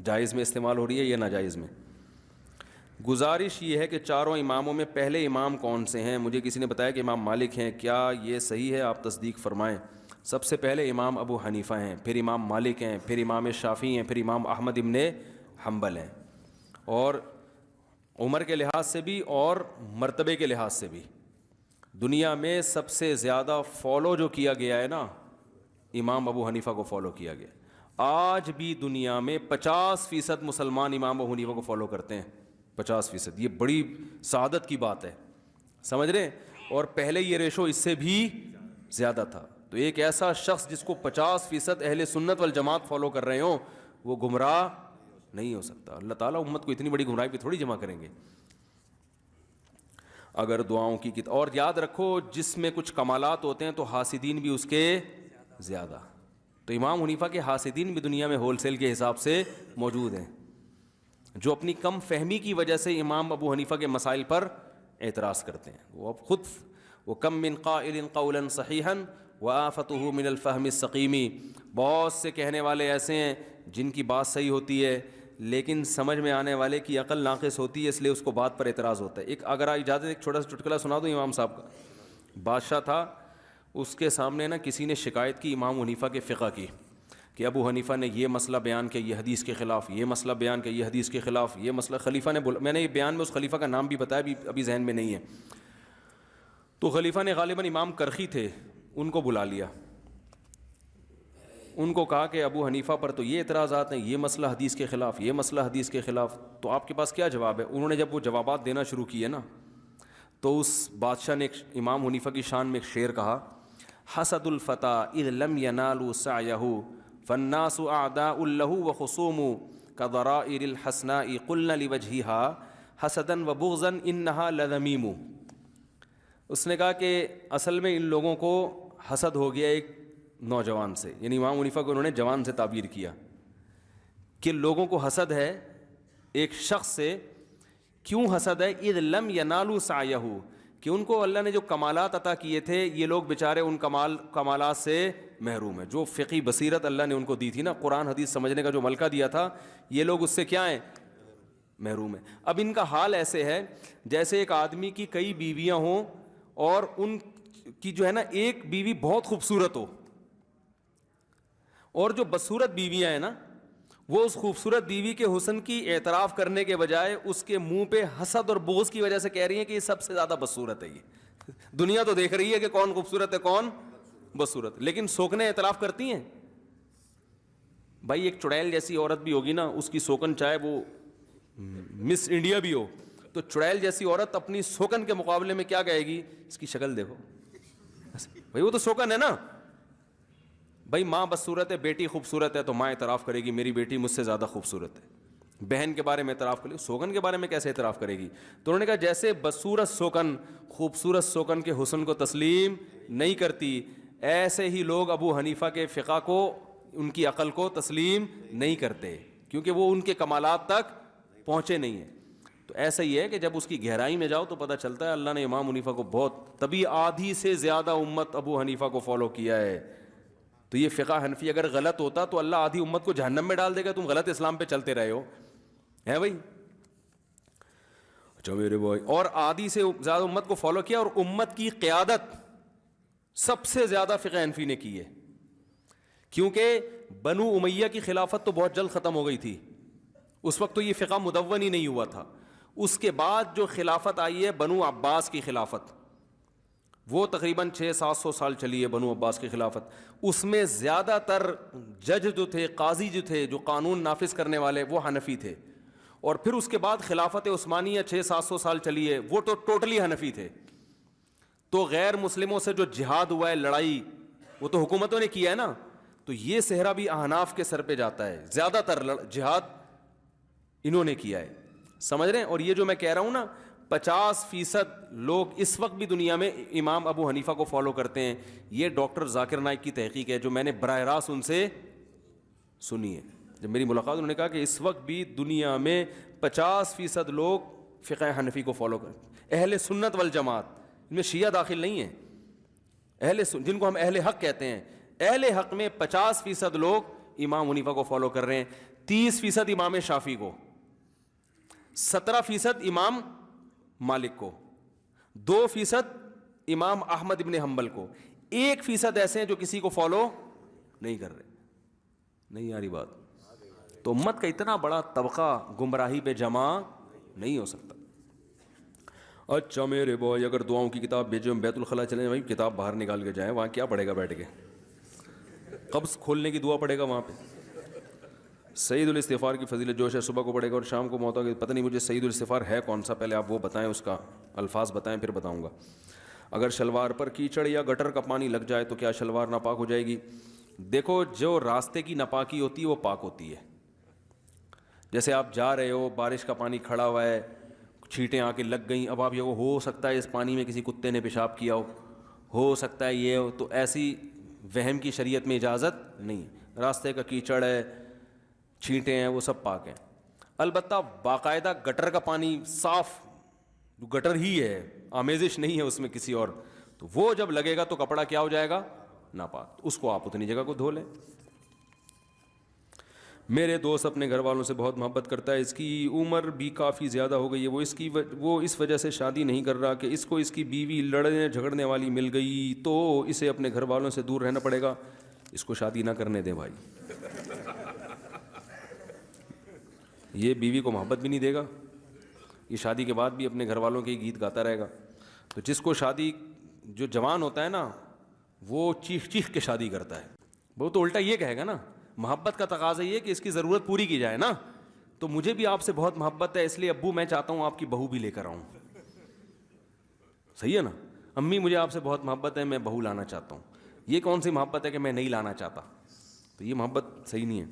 جائز میں استعمال ہو رہی ہے یا ناجائز میں. گزارش یہ ہے کہ 4 اماموں میں پہلے امام کون سے ہیں؟ مجھے کسی نے بتایا کہ امام مالک ہیں، کیا یہ صحیح ہے؟ آپ تصدیق فرمائیں. سب سے پہلے امام ابو حنیفہ ہیں، پھر امام مالک ہیں، پھر امام شافعی ہیں، پھر امام احمد ابن حنبل ہیں. اور عمر کے لحاظ سے بھی اور مرتبے کے لحاظ سے بھی دنیا میں سب سے زیادہ فالو جو کیا گیا ہے نا، امام ابو حنیفہ کو فالو کیا گیا. آج بھی دنیا میں 50% مسلمان امام ابو حنیفہ کو فالو کرتے ہیں. 50%، یہ بڑی سعادت کی بات ہے، سمجھ رہے ہیں. اور پہلے یہ ریشو اس سے بھی زیادہ تھا. تو ایک ایسا شخص جس کو 50% اہل سنت والجماعت فالو کر رہے ہوں وہ گمراہ نہیں ہو سکتا. اللہ تعالیٰ امت کو اتنی بڑی گمراہی پہ تھوڑی جمع کریں گے. اگر دعاؤں کی اور یاد رکھو جس میں کچھ کمالات ہوتے ہیں تو حاسدین بھی اس کے زیادہ. تو امام حنیفہ کے حاسدین بھی دنیا میں ہول سیل کے حساب سے موجود ہیں، جو اپنی کم فہمی کی وجہ سے امام ابو حنیفہ کے مسائل پر اعتراض کرتے ہیں. وہ اب خود وہ کم من قائل قولا صحیحا وآفته من الفہم السقیم، بہت سے کہنے والے ایسے ہیں جن کی بات صحیح ہوتی ہے لیکن سمجھ میں آنے والے کی عقل ناقص ہوتی ہے، اس لیے اس کو بات پر اعتراض ہوتا ہے. ایک اگر اجازت ایک چھوٹا سا چٹکلا سنا دوں امام صاحب کا. بادشاہ تھا، اس کے سامنے نا کسی نے شکایت کی امام حنیفہ کے فقہ کی کہ ابو حنیفہ نے یہ مسئلہ بیان کیا یہ حدیث کے خلاف، یہ مسئلہ بیان کیا یہ حدیث کے خلاف، یہ مسئلہ خلیفہ نے میں نے یہ بیان میں اس خلیفہ کا نام بھی بتایا، ابھی ذہن میں نہیں ہے. تو خلیفہ نے غالباً امام کرخی تھے، ان کو بلا لیا، ان کو کہا کہ ابو حنیفہ پر تو یہ اعتراضات ہیں، یہ مسئلہ حدیث کے خلاف، یہ مسئلہ حدیث کے خلاف، تو آپ کے پاس کیا جواب ہے؟ انہوں نے جب وہ جوابات دینا شروع کیے نا تو اس بادشاہ نے امام حنیفہ کی شان میں ایک شعر کہا، حسد الفتى اذ لم ينالوا سعيه فالناس اعداء له وخصوم كضرائر الحسناء قلنا لوجهها حسدا وبغضا انها لذميم. اس نے کہا کہ اصل میں ان لوگوں کو حسد ہو گیا ایک نوجوان سے، یعنی امام حنیفہ کو انہوں نے جوان سے تعبیر کیا کہ لوگوں کو حسد ہے ایک شخص سے. کیوں حسد ہے؟ اذ لم ینالوا سعیہ، کہ ان کو اللہ نے جو کمالات عطا کیے تھے یہ لوگ بیچارے ان کمالات سے محروم ہیں. جو فقہی بصیرت اللہ نے ان کو دی تھی نا، قرآن حدیث سمجھنے کا جو ملکہ دیا تھا، یہ لوگ اس سے کیا ہیں؟ محروم ہیں. اب ان کا حال ایسے ہے جیسے ایک آدمی کی کئی بیویاں ہوں اور ان کی جو ہے نا ایک بیوی بہت خوبصورت ہو، اور جو بدصورت بیویاں ہیں نا وہ اس خوبصورت بیوی کے حسن کی اعتراف کرنے کے بجائے اس کے منہ پہ حسد اور بغض کی وجہ سے کہہ رہی ہیں کہ یہ سب سے زیادہ بدصورت ہے. یہ دنیا تو دیکھ رہی ہے کہ کون خوبصورت ہے کون بدصورت، لیکن سوکنے اعتراف کرتی ہیں. بھائی ایک چڑیل جیسی عورت بھی ہوگی نا، اس کی سوکن چاہے وہ مس انڈیا بھی ہو، تو چڑیل جیسی عورت اپنی سوکن کے مقابلے میں کیا کہے گی؟ اس کی شکل دیکھو بھائی، وہ تو سوکن ہے نا. بھائی ماں بدصورت ہے، بیٹی خوبصورت ہے، تو ماں اعتراف کرے گی میری بیٹی مجھ سے زیادہ خوبصورت ہے. بہن کے بارے میں اعتراف کرے گی، سوکن کے بارے میں کیسے اعتراف کرے گی؟ تو انہوں نے کہا جیسے بدصورت سوکن خوبصورت سوکن کے حسن کو تسلیم نہیں کرتی، ایسے ہی لوگ ابو حنیفہ کے فقہ کو، ان کی عقل کو تسلیم نہیں کرتے، کیونکہ وہ ان کے کمالات تک پہنچے نہیں ہیں. تو ایسا ہی ہے کہ جب اس کی گہرائی میں جاؤ تو پتہ چلتا ہے اللہ نے امام حنیفہ کو بہت، تبھی آدھی سے زیادہ امت ابو حنیفہ کو فالو کیا ہے. تو یہ فقہ حنفی اگر غلط ہوتا تو اللہ آدھی امت کو جہنم میں ڈال دے گا، تم غلط اسلام پہ چلتے رہے ہو، ہے بھائی. اچھا میرے بھائی، اور آدھی سے زیادہ امت کو فالو کیا، اور امت کی قیادت سب سے زیادہ فقہ حنفی نے کی ہے، کیونکہ بنو امیہ کی خلافت تو بہت جلد ختم ہو گئی تھی، اس وقت تو یہ فقہ مدون ہی نہیں ہوا تھا. اس کے بعد جو خلافت آئی ہے بنو عباس کی خلافت، وہ تقریباً 600-700 سال چلی ہے بنو عباس کی خلافت. اس میں زیادہ تر جج جو تھے، قاضی جو تھے، جو قانون نافذ کرنے والے، وہ حنفی تھے. اور پھر اس کے بعد خلافت عثمانیہ 600-700 سال چلی ہے، وہ تو ٹوٹلی حنفی تھے. تو غیر مسلموں سے جو جہاد ہوا ہے، لڑائی، وہ تو حکومتوں نے کیا ہے نا. تو یہ صحرا بھی احناف کے سر پہ جاتا ہے، زیادہ تر جہاد انہوں نے کیا ہے، سمجھ رہے ہیں. اور یہ جو میں کہہ رہا ہوں نا 50% لوگ اس وقت بھی دنیا میں امام ابو حنیفہ کو فالو کرتے ہیں. یہ ڈاکٹر ذاکر نائک کی تحقیق ہے جو میں نے براہ راست ان سے سنی ہے. جب میری ملاقات انہوں نے کہا کہ اس وقت بھی دنیا میں 50% لوگ فقہ حنفی کو فالو کرتے ہیں، اہل سنت والجماعت. ان میں شیعہ داخل نہیں ہیں، جن کو ہم اہل حق کہتے ہیں. اہل حق میں 50% لوگ امام حنیفہ کو فالو کر رہے ہیں، 30% امام شافعی کو، 17% امام مالک کو، 2% امام احمد ابن حنبل کو، 1% ایسے ہیں جو کسی کو فالو نہیں کر رہے. نہیں آ رہی بات؟ تو امت کا اتنا بڑا طبقہ گمراہی پہ جمع نہیں ہو سکتا. اچھا میرے بھائی اگر دعاؤں کی کتاب بھیجے ہم بیت الخلاء چلیں بھائی, کتاب باہر نکال کے جائیں, وہاں کیا پڑھے گا بیٹھ کے؟ قبض کھولنے کی دعا پڑھے گا وہاں پہ. سعید الاستغفار کی فضیلت جو ہے صبح کو پڑھے گا اور شام کو موت ہوگی. پتہ نہیں مجھے سعید الاستغفار ہے کون سا, پہلے آپ وہ بتائیں, اس کا الفاظ بتائیں پھر بتاؤں گا. اگر شلوار پر کیچڑ یا گٹر کا پانی لگ جائے تو کیا شلوار ناپاک ہو جائے گی؟ دیکھو جو راستے کی ناپاکی ہوتی ہے وہ پاک ہوتی ہے. جیسے آپ جا رہے ہو, بارش کا پانی کھڑا ہوا ہے, چھینٹیں آ کے لگ گئیں, اب آپ یہ ہو سکتا ہے اس پانی میں کسی کتے نے پیشاب کیا ہو سکتا ہے یہ ہو, تو ایسی وہم کی شریعت میں اجازت نہیں. راستے کا کیچڑ ہے, چھینٹیں ہیں, وہ سب پاک ہیں. البتہ باقاعدہ گٹر کا پانی صاف گٹر ہی ہے, آمیزش نہیں ہے اس میں کسی اور, تو وہ جب لگے گا تو کپڑا کیا ہو جائے گا؟ ناپاک. اس کو آپ اتنی جگہ کو دھو لیں. میرے دوست اپنے گھر والوں سے بہت محبت کرتا ہے, اس کی عمر بھی کافی زیادہ ہو گئی ہے, وہ اس وجہ سے شادی نہیں کر رہا کہ اس کو اس کی بیوی لڑنے جھگڑنے والی مل گئی تو اسے اپنے گھر والوں سے دور رہنا پڑے گا. اس کو شادی نہ کرنے دیں بھائی. یہ بیوی کو محبت بھی نہیں دے گا, یہ شادی کے بعد بھی اپنے گھر والوں کے ہی گیت گاتا رہے گا. تو جس کو شادی, جو جوان ہوتا ہے نا, وہ چیخ چیخ کے شادی کرتا ہے. وہ تو الٹا یہ کہے گا نا, محبت کا تقاضا یہ کہ اس کی ضرورت پوری کی جائے نا, تو مجھے بھی آپ سے بہت محبت ہے, اس لیے ابو میں چاہتا ہوں آپ کی بہو بھی لے کر آؤں. صحیح ہے نا؟ امی مجھے آپ سے بہت محبت ہے, میں بہو لانا چاہتا ہوں. یہ کون سی محبت ہے کہ میں نہیں لانا چاہتا؟ تو یہ محبت صحیح نہیں ہے.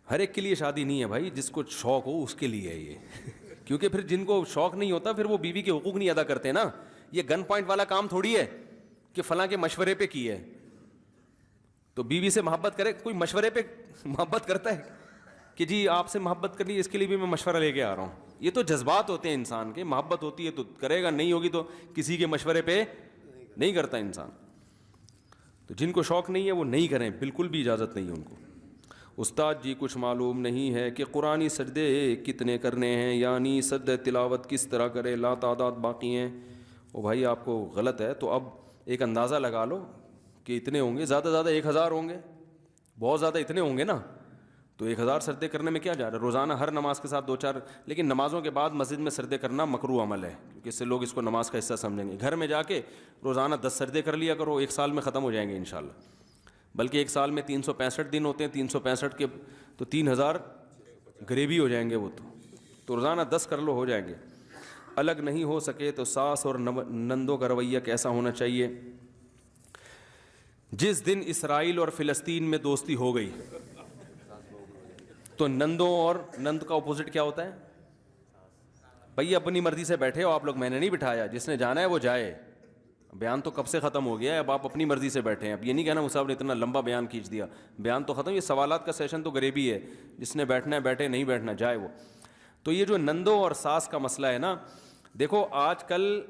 ہر ایک کے لیے شادی نہیں ہے بھائی, جس کو شوق ہو اس کے لیے ہے یہ. کیونکہ پھر جن کو شوق نہیں ہوتا پھر وہ بیوی کے حقوق نہیں ادا کرتے نا. یہ گن پوائنٹ والا کام تھوڑی ہے کہ فلاں کے مشورے پہ کی ہے. تو بیوی سے محبت کرے, کوئی مشورے پہ محبت کرتا ہے کہ جی آپ سے محبت کرنی ہے, اس کے لیے بھی میں مشورہ لے کے آ رہا ہوں. یہ تو جذبات ہوتے ہیں انسان کے, محبت ہوتی ہے تو کرے گا, نہیں ہوگی تو کسی کے مشورے پہ نہیں کرتا انسان. تو جن کو شوق نہیں ہے وہ نہیں کریں, بالکل بھی اجازت نہیں ہے ان کو. استاد جی کچھ معلوم نہیں ہے کہ قرآنی سجدے کتنے کرنے ہیں, یعنی سجدہ تلاوت کس طرح کرے, لا تعداد باقی ہیں. او بھائی آپ کو غلط ہے, تو اب ایک اندازہ لگا لو کہ اتنے ہوں گے, زیادہ زیادہ 1000 ہوں گے, بہت زیادہ اتنے ہوں گے نا. تو 1000 سجدے کرنے میں کیا جا رہا ہے؟ روزانہ ہر نماز کے ساتھ 2-4, لیکن نمازوں کے بعد مسجد میں سجدے کرنا مکروہ عمل ہے, کیونکہ اس سے لوگ اس کو نماز کا حصہ سمجھیں گے. گھر میں جا کے روزانہ 10 سجدے کر لیا کرو, 1 سال میں ختم ہو جائیں گے انشاءاللہ. بلکہ 1 سال میں 365 دن ہوتے ہیں, 365 کے تو 3000 غریبی ہو جائیں گے وہ. تو روزانہ 10 کر لو, ہو جائیں گے. الگ نہیں ہو سکے تو ساس اور نندوں کا رویہ کیسا ہونا چاہیے؟ جس دن اسرائیل اور فلسطین میں دوستی ہو گئی تو نندوں اور نند کا اپوزٹ کیا ہوتا ہے بھائی؟ اپنی مرضی سے بیٹھے ہو آپ لوگ, میں نے نہیں بٹھایا, جس نے جانا ہے وہ جائے. بیان تو کب سے ختم ہو گیا ہے, اب آپ اپنی مرضی سے بیٹھے ہیں. اب یہ نہیں کہنا صاحب نے اتنا لمبا بیان کھینچ دیا, بیان تو ختم. یہ سوالات کا سیشن تو غریبی ہے, جس نے بیٹھنا ہے بیٹھے, نہیں بیٹھنا جائے وہ. تو یہ جو نندوں اور ساس کا مسئلہ ہے نا, دیکھو آج کل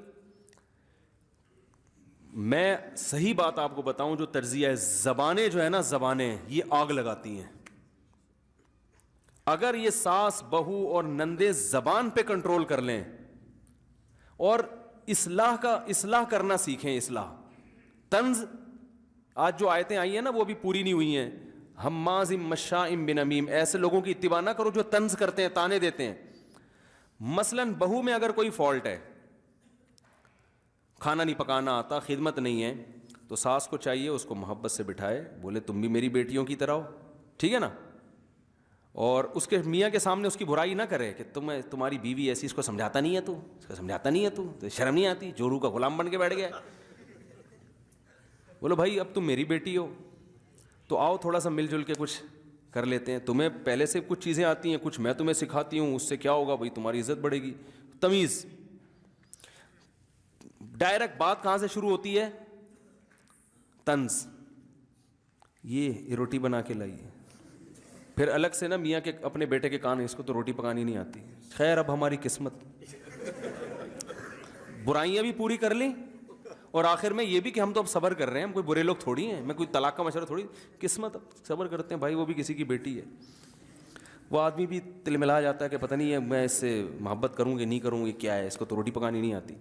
میں صحیح بات آپ کو بتاؤں جو تجزیہ ہے, زبانیں جو ہے نا, زبانیں یہ آگ لگاتی ہیں. اگر یہ ساس بہو اور نندے زبان پہ کنٹرول کر لیں اور اصلاح کرنا سیکھیں, اصلاح طنز. آج جو آیتیں آئی ہیں نا وہ بھی پوری نہیں ہوئی ہیں. حماز مشاء بنمیم, ایسے لوگوں کی اتباع نہ کرو جو طنز کرتے ہیں, تانے دیتے ہیں. مثلاً بہو میں اگر کوئی فالٹ ہے, کھانا نہیں پکانا آتا, خدمت نہیں ہے, تو ساس کو چاہیے اس کو محبت سے بٹھائے, بولے تم بھی میری بیٹیوں کی طرح ہو, ٹھیک ہے نا. اور اس کے میاں کے سامنے اس کی برائی نہ کرے کہ تمہاری بیوی ایسی, اس کو سمجھاتا نہیں ہے تو, اس کو سمجھاتا نہیں ہے تو شرم نہیں آتی, جورو کا غلام بن کے بیٹھ گیا. بولو بھائی اب تم میری بیٹی ہو تو آؤ تھوڑا سا مل جل کے کچھ کر لیتے ہیں. تمہیں پہلے سے کچھ چیزیں آتی ہیں, کچھ میں تمہیں سکھاتی ہوں, اس سے کیا ہوگا بھائی, تمہاری عزت بڑھے گی. تمیز. ڈائریکٹ بات کہاں سے شروع ہوتی ہے؟ طنز. یہ روٹی بنا کے لائیے, پھر الگ سے نا میاں کے اپنے بیٹے کے کان, اس کو تو روٹی پکانی نہیں آتی. خیر اب ہماری قسمت, برائیاں بھی پوری کر لیں اور آخر میں یہ بھی کہ ہم تو اب صبر کر رہے ہیں, ہم کوئی برے لوگ تھوڑی ہیں, میں کوئی طلاق کا مشورہ تھوڑی, قسمت صبر کرتے ہیں بھائی, وہ بھی کسی کی بیٹی ہے. وہ آدمی بھی تلملا جاتا ہے کہ پتہ نہیں ہے میں اس سے محبت کروں گی نہیں کروں گی, کیا ہے, اس کو تو روٹی پکانی نہیں آتی.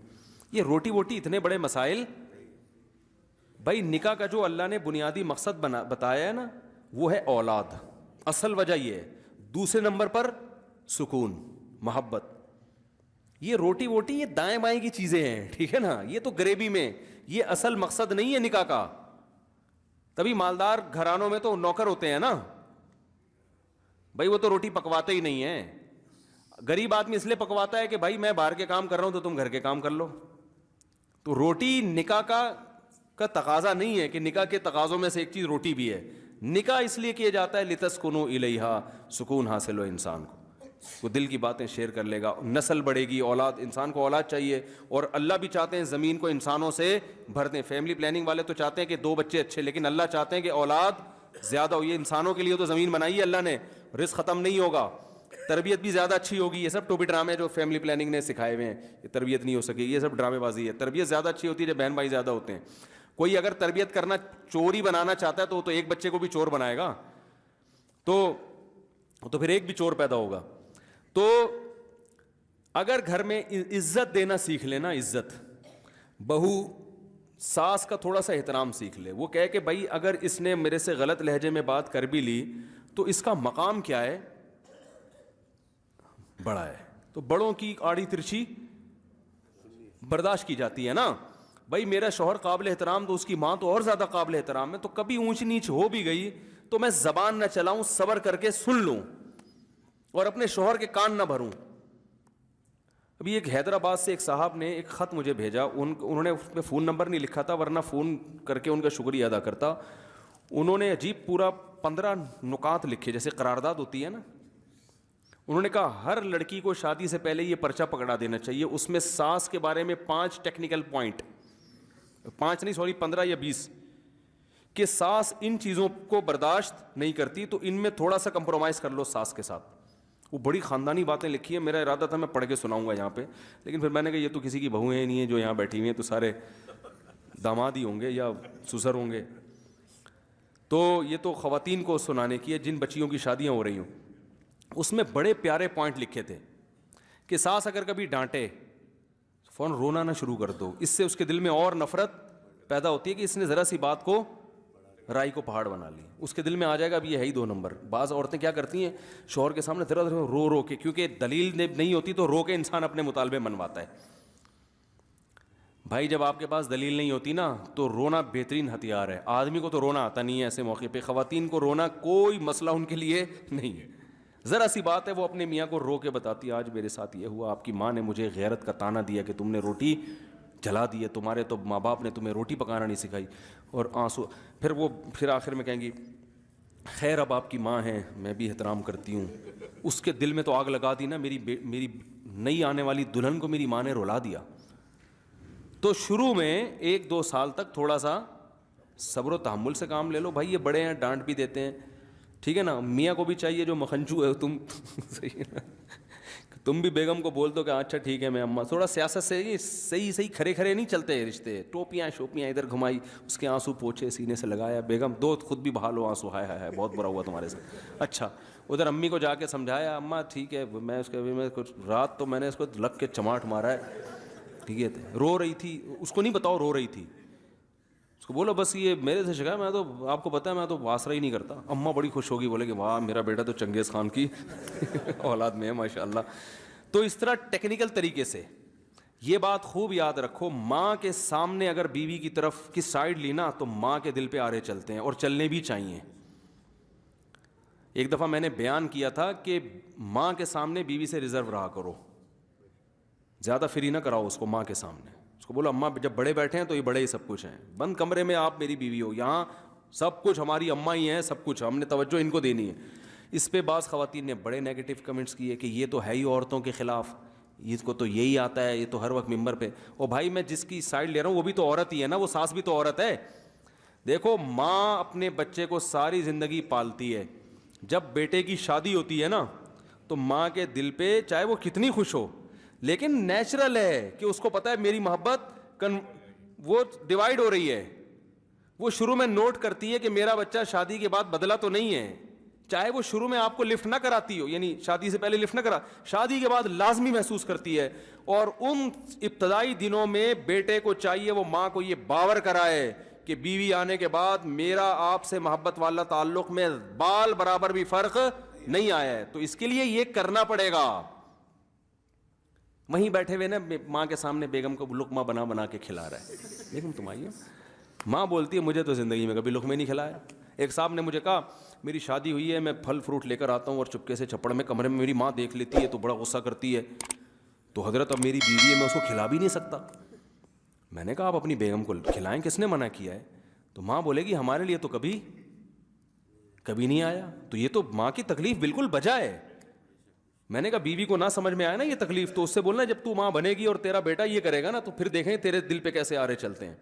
یہ روٹی ووٹی اتنے بڑے مسائل بھائی. نکاح کا جو اللہ نے بنیادی مقصد بتایا ہے نا, وہ ہے اولاد. اصل وجہ یہ ہے. دوسرے نمبر پر سکون, محبت. یہ روٹی ووٹی یہ دائیں بائیں کی چیزیں ہیں, ٹھیک ہے نا, یہ تو گریبی میں, یہ اصل مقصد نہیں ہے نکاح کا. تبھی مالدار گھرانوں میں تو نوکر ہوتے ہیں نا بھائی, وہ تو روٹی پکواتے ہی نہیں ہیں. غریب آدمی اس لیے پکواتا ہے کہ بھائی میں باہر کے کام کر رہا ہوں تو تم گھر کے کام کر لو. تو روٹی نکاح کا تقاضا نہیں ہے کہ نکاح کے تقاضوں میں سے ایک چیز روٹی بھی ہے. نکاح اس لیے کیا جاتا ہے لتسکنوا الیہا, سکون حاصل ہو انسان کو, وہ دل کی باتیں شیئر کر لے گا, نسل بڑھے گی, اولاد, انسان کو اولاد چاہیے. اور اللہ بھی چاہتے ہیں زمین کو انسانوں سے بھر دیں. فیملی پلاننگ والے تو چاہتے ہیں کہ 2 بچے اچھے, لیکن اللہ چاہتے ہیں کہ اولاد زیادہ ہو. یہ انسانوں کے لیے تو زمین بنائی ہے اللہ نے, رزق ختم نہیں ہوگا, تربیت بھی زیادہ اچھی ہوگی. یہ سب ٹوپی ڈرامے جو فیملی پلاننگ نے سکھائے ہوئے ہیں, یہ تربیت نہیں ہو سکے, یہ سب ڈرامے بازی ہے. تربیت زیادہ اچھی ہوتی ہے جب بہن بھائی زیادہ ہوتے ہیں. کوئی اگر تربیت کرنا چوری بنانا چاہتا ہے تو ایک بچے کو بھی چور بنائے گا, تو پھر ایک بھی چور پیدا ہوگا. تو اگر گھر میں عزت دینا سیکھ لینا, عزت, بہو ساس کا تھوڑا سا احترام سیکھ لے. وہ کہے کہ بھائی اگر اس نے میرے سے غلط لہجے میں بات کر بھی لی تو اس کا مقام کیا ہے, بڑا ہے. تو بڑوں کی آڑی ترچھی برداشت کی جاتی ہے نا. بھائی میرا شوہر قابل احترام تو اس کی ماں تو اور زیادہ قابل احترام ہے. تو کبھی اونچ نیچ ہو بھی گئی تو میں زبان نہ چلاؤں, صبر کر کے سن لوں اور اپنے شوہر کے کان نہ بھروں. ابھی ایک حیدرآباد سے ایک صاحب نے ایک خط مجھے بھیجا, انہوں نے اس میں فون نمبر نہیں لکھا تھا, ورنہ فون کر کے ان کا شکریہ ادا کرتا. انہوں نے عجیب پورا 15 نکات لکھے, جیسے قرارداد ہوتی ہے نا. انہوں نے کہا ہر لڑکی کو شادی سے پہلے یہ پرچہ پکڑا دینا چاہیے, اس میں ساس کے بارے میں 5 ٹیکنیکل پوائنٹ, 5 نہیں سوری 15 یا 20, کہ ساس ان چیزوں کو برداشت نہیں کرتی تو ان میں تھوڑا سا کمپرومائز کر لو ساس کے ساتھ. وہ بڑی خاندانی باتیں لکھی ہیں. میرا ارادہ تھا میں پڑھ کے سناؤں گا یہاں پہ, لیکن پھر میں نے کہا یہ تو کسی کی بہویں نہیں ہیں جو یہاں بیٹھی ہوئی ہیں, تو سارے داماد ہی ہوں گے یا سسر ہوں گے. تو یہ تو خواتین کو سنانے کی ہے جن بچیوں کی شادیاں ہو رہی ہوں. اس میں بڑے پیارے پوائنٹ لکھے تھے کہ ساس اگر کبھی ڈانٹے فوراً رونا نہ شروع کر دو, اس سے اس کے دل میں اور نفرت پیدا ہوتی ہے کہ اس نے ذرا سی بات کو رائی کو پہاڑ بنا لی. اس کے دل میں آ جائے گا اب یہ ہے ہی 2 نمبر. بعض عورتیں کیا کرتی ہیں شوہر کے سامنے ذرا رو کے, کیونکہ دلیل نہیں ہوتی تو رو کے انسان اپنے مطالبے منواتا ہے. بھائی جب آپ کے پاس دلیل نہیں ہوتی نا تو رونا بہترین ہتھیار ہے. آدمی کو تو رونا آتا نہیں ہے ایسے موقع پہ, خواتین کو رونا کوئی مسئلہ ان کے لیے نہیں ہے. ذرا سی بات ہے وہ اپنے میاں کو رو کے بتاتی ہے آج میرے ساتھ یہ ہوا, آپ کی ماں نے مجھے غیرت کا تانا دیا کہ تم نے روٹی جلا دی ہے, تمہارے تو ماں باپ نے تمہیں روٹی پکانا نہیں سکھائی, اور آنسو. پھر آخر میں کہیں گی خیر اب آپ کی ماں ہیں میں بھی احترام کرتی ہوں. اس کے دل میں تو آگ لگا دی نا, میری نئی آنے والی دلہن کو میری ماں نے رلا دیا. تو شروع میں 1-2 سال تک تھوڑا سا صبر و تحمل سے کام لے لو. بھائی یہ بڑے ہیں, ڈانٹ بھی دیتے ہیں, ٹھیک ہے نا. میاں کو بھی چاہیے جو مکھنچو ہے تم صحیح ہے نا, تم بھی بیگم کو بول دو کہ اچھا ٹھیک ہے میں اماں. تھوڑا سیاست سے صحیح کھرے نہیں چلتے رشتے. ٹوپیاں شوپیاں ادھر گھمائی, اس کے آنسو پوچھے سینے سے لگایا, بیگم دو خود بھی بہا لو آنسو, ہائے بہت برا ہوا تمہارے سے. اچھا ادھر امی کو جا کے سمجھایا اماں ٹھیک ہے میں اس کے میں کچھ رات تو میں نے اس کو لگ کے چماٹ مارا ہے, ٹھیک ہے. رو رہی تھی, اس کو نہیں بتاؤ رو رہی تھی, اس کو بولو بس یہ میرے سے شکایت, میں تو آپ کو پتہ ہے میں تو واسرہ ہی نہیں کرتا. اماں بڑی خوش ہوگی, بولے کہ واہ میرا بیٹا تو چنگیز خان کی اولاد میں ہے ماشاء اللہ. تو اس طرح ٹیکنیکل طریقے سے یہ بات خوب یاد رکھو, ماں کے سامنے اگر بیوی کی طرف کی سائڈ لی نا تو ماں کے دل پہ آرے چلتے ہیں, اور چلنے بھی چاہیے. ایک دفعہ میں نے بیان کیا تھا کہ ماں کے سامنے بیوی سے ریزرو رہا کرو, زیادہ فری نہ کراؤ اس کو ماں کے سامنے. اس کو بولو اماں جب بڑے بیٹھے ہیں تو یہ بڑے ہی سب کچھ ہیں, بند کمرے میں آپ میری بیوی ہو, یہاں سب کچھ ہماری اماں ہی ہیں, سب کچھ ہم نے توجہ ان کو دینی ہے. اس پہ بعض خواتین نے بڑے نیگیٹو کمنٹس کیے کہ یہ تو ہے ہی عورتوں کے خلاف, اس کو تو یہی آتا ہے, یہ تو ہر وقت ممبر پہ. او بھائی میں جس کی سائڈ لے رہا ہوں وہ بھی تو عورت ہی ہے نا, وہ ساس بھی تو عورت ہے. دیکھو ماں اپنے بچے کو ساری زندگی پالتی ہے, جب بیٹے کی شادی ہوتی ہے نا تو ماں کے دل پہ چاہے وہ کتنی خوش ہو, لیکن نیچرل ہے کہ اس کو پتہ ہے میری محبت وہ ڈیوائیڈ ہو رہی ہے. وہ شروع میں نوٹ کرتی ہے کہ میرا بچہ شادی کے بعد بدلا تو نہیں ہے, چاہے وہ شروع میں آپ کو لفٹ نہ کراتی ہو, یعنی شادی سے پہلے لفٹ نہ کرا, شادی کے بعد لازمی محسوس کرتی ہے. اور ان ابتدائی دنوں میں بیٹے کو چاہیے وہ ماں کو یہ باور کرائے کہ بیوی آنے کے بعد میرا آپ سے محبت والا تعلق میں بال برابر بھی فرق نہیں آیا ہے، تو اس کے لیے یہ کرنا پڑے گا. وہیں بیٹھے ہوئے نا ماں کے سامنے بیگم کو لقمہ بنا بنا کے کھلا رہا ہے. بیگم تم آئیے. ماں بولتی ہے مجھے تو زندگی میں کبھی لقمے نہیں کھلایا. ایک صاحب نے مجھے کہا میری شادی ہوئی ہے، میں پھل فروٹ لے کر آتا ہوں اور چپکے سے چھپڑ میں کمرے میں میری ماں دیکھ لیتی ہے تو بڑا غصہ کرتی ہے، تو حضرت اب میری بیوی ہے میں اس کو کھلا بھی نہیں سکتا. میں نے کہا آپ اپنی بیگم کو کھلائیں، کس نے منع کیا ہے؟ تو ماں بولے گی ہمارے لیے تو کبھی نہیں آیا. تو یہ تو ماں کی تکلیف بالکل بجا ہے. میں نے کہا بیوی کو نہ سمجھ میں آیا نا یہ تکلیف تو اس سے بولنا جب تو ماں بنے گی اور تیرا بیٹا یہ کرے گا نا تو پھر دیکھیں تیرے دل پہ کیسے آرے چلتے ہیں.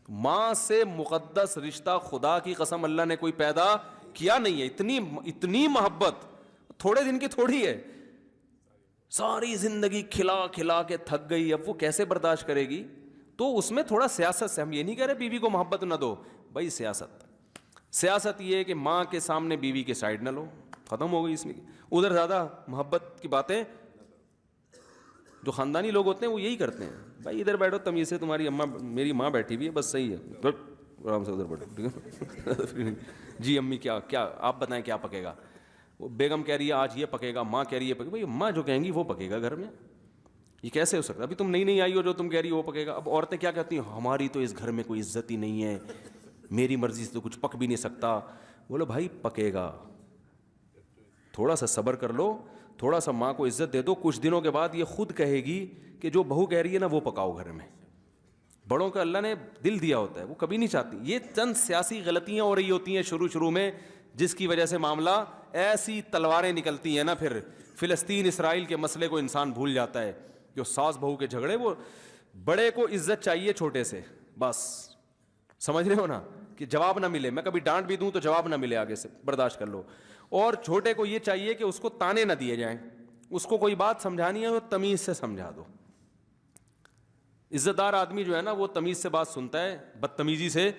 ماں سے مقدس رشتہ خدا کی قسم اللہ نے کوئی پیدا کیا نہیں ہے. اتنی محبت تھوڑے دن کی تھوڑی ہے، ساری زندگی کھلا کھلا کے تھک گئی، اب وہ کیسے برداشت کرے گی؟ تو اس میں تھوڑا سیاست سے، ہم یہ نہیں کہہ رہے بیوی کو محبت نہ دو بھائی، سیاست یہ ہے کہ ماں کے سامنے بیوی کے سائڈ نہ لو، ختم ہو گئی. اس میں ادھر زیادہ محبت کی باتیں جو خاندانی لوگ ہوتے ہیں وہ یہی کرتے ہیں، بھائی ادھر بیٹھو تمیز سے، تمہاری اماں میری ماں بیٹھی ہوئی ہے بس صحیح ہے، آرام سے ادھر بیٹھو. جی امی کیا آپ بتائیں کیا پکے گا؟ وہ بیگم کہہ رہی ہے آج یہ پکے گا، ماں کہہ رہی ہے پکے گا. بھائی ماں جو کہیں گی وہ پکے گا گھر میں. یہ کیسے ہو سکتا ہے؟ ابھی تم نہیں آئی ہو جو تم کہہ رہی ہو وہ پکے گا. اب عورتیں کیا کہتی ہیں ہماری تو اس گھر میں کوئی عزت ہی نہیں ہے، میری مرضی سے تو کچھ پک بھی نہیں سکتا. بولو بھائی پکے گا، تھوڑا سا صبر کر لو، تھوڑا سا ماں کو عزت دے دو. کچھ دنوں کے بعد یہ خود کہے گی کہ جو بہو کہہ رہی ہے نا وہ پکاؤ گھر میں. بڑوں کا اللہ نے دل دیا ہوتا ہے، وہ کبھی نہیں چاہتی. یہ چند سیاسی غلطیاں ہو رہی ہوتی ہیں شروع میں، جس کی وجہ سے معاملہ ایسی تلواریں نکلتی ہیں نا. پھر فلسطین اسرائیل کے مسئلے کو انسان بھول جاتا ہے. جو ساس بہو کے جھگڑے، وہ بڑے کو عزت چاہیے چھوٹے سے، بس سمجھ رہے ہو نا، کہ جواب نہ ملے. میں کبھی ڈانٹ بھی دوں تو جواب نہ ملے آگے سے، برداشت کر لو. اور چھوٹے کو یہ چاہیے کہ اس کو تانے نہ دیے جائیں، اس کو کوئی بات سمجھانی ہے تو تمیز سے سمجھا دو. عزت دار آدمی جو ہے نا وہ تمیز سے بات سنتا ہے، بدتمیزی سے.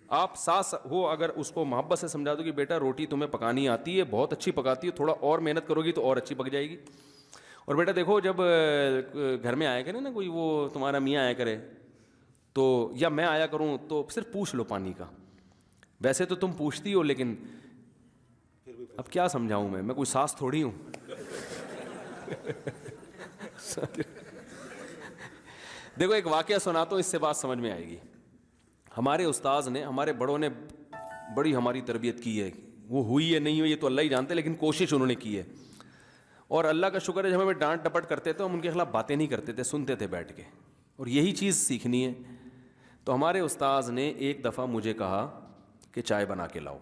آپ ساس ہو اگر اس کو محبت سے سمجھا دو کہ بیٹا روٹی تمہیں پکانی آتی ہے، بہت اچھی پکاتی ہے، تھوڑا اور محنت کرو گی تو اور اچھی پک جائے گی. اور بیٹا دیکھو جب گھر میں آیا کرے نا کوئی، وہ تمہارا میاں آیا کرے تو یا میں آیا کروں تو صرف پوچھ لو پانی کا. ویسے تو تم پوچھتی ہو لیکن اب کیا سمجھاؤں میں کوئی ساس تھوڑی ہوں. دیکھو ایک واقعہ سناتا ہوں، اس سے بات سمجھ میں آئے گی. ہمارے استاذ نے، ہمارے بڑوں نے بڑی ہماری تربیت کی ہے. وہ ہوئی ہے نہیں ہوئی یہ تو اللہ ہی جانتے، لیکن کوشش انہوں نے کی ہے. اور اللہ کا شکر ہے جب ہمیں ڈانٹ ڈپٹ کرتے تھے ہم ان کے خلاف باتیں نہیں کرتے تھے، سنتے تھے بیٹھ کے، اور یہی چیز سیکھنی ہے. تو ہمارے استاذ نے ایک دفعہ مجھے کہا کہ چائے بنا کے لاؤ.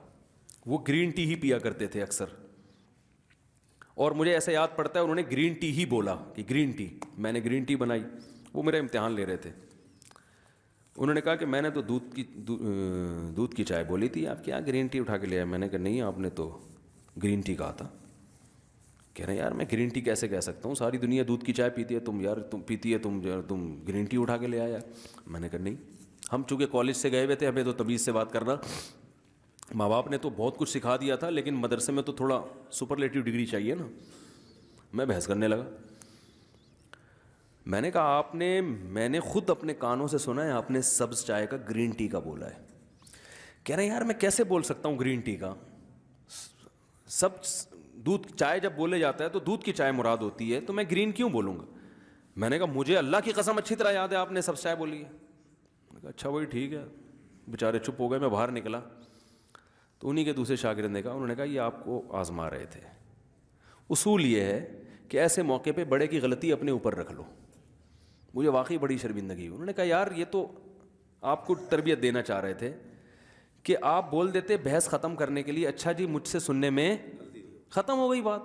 وہ گرین ٹی ہی پیا کرتے تھے اکثر، اور مجھے ایسا یاد پڑتا ہے انہوں نے گرین ٹی ہی بولا کہ گرین ٹی. میں نے گرین ٹی بنائی، وہ میرا امتحان لے رہے تھے. انہوں نے کہا کہ میں نے تو دودھ کی چائے بولی تھی، آپ کیا گرین ٹی اٹھا کے لے آئے؟ میں نے کہا نہیں آپ نے تو گرین ٹی کہا تھا. کہہ رہے ہیں یار میں گرین ٹی کیسے کہہ سکتا ہوں، ساری دنیا دودھ کی چائے پیتی ہے، تم پیتی ہے، تم گرین ٹی اٹھا کے لے آیا. میں نے کہا نہیں، ہم چونکہ کالج سے گئے ہوئے تھے ہمیں تو تمیز سے بات کرنا، ماں باپ نے تو بہت کچھ سکھا دیا تھا لیکن مدرسے میں تو تھوڑا سپرلیٹو ڈگری چاہیے نا. میں بحث کرنے لگا. میں نے کہا میں نے خود اپنے کانوں سے سنا ہے آپ نے سبز چائے کا گرین ٹی کا بولا ہے. کہہ رہے ہیں یار میں کیسے بول سکتا ہوں گرین ٹی کا، سب دودھ چائے جب بولے جاتا ہے تو دودھ کی چائے مراد ہوتی ہے، تو میں گرین کیوں بولوں گا؟ میں نے کہا مجھے اللہ کی قسم اچھی طرح یاد ہے آپ نے سبز چائے بولی ہے. میں نے کہا اچھا وہی ٹھیک ہے. بیچارے چپ ہو گئے. میں باہر نکلا تو انہی کے دوسرے شاگرد نے کہا، انہوں نے کہا یہ آپ کو آزما رہے تھے. اصول یہ ہے کہ ایسے موقع پہ بڑے کی غلطی اپنے اوپر رکھ لو. مجھے واقعی بڑی شرمندگی. انہوں نے کہا یار یہ تو آپ کو تربیت دینا چاہ رہے تھے کہ آپ بول دیتے بحث ختم کرنے کے لیے اچھا جی مجھ سے سننے میں ختم ہو گئی بات.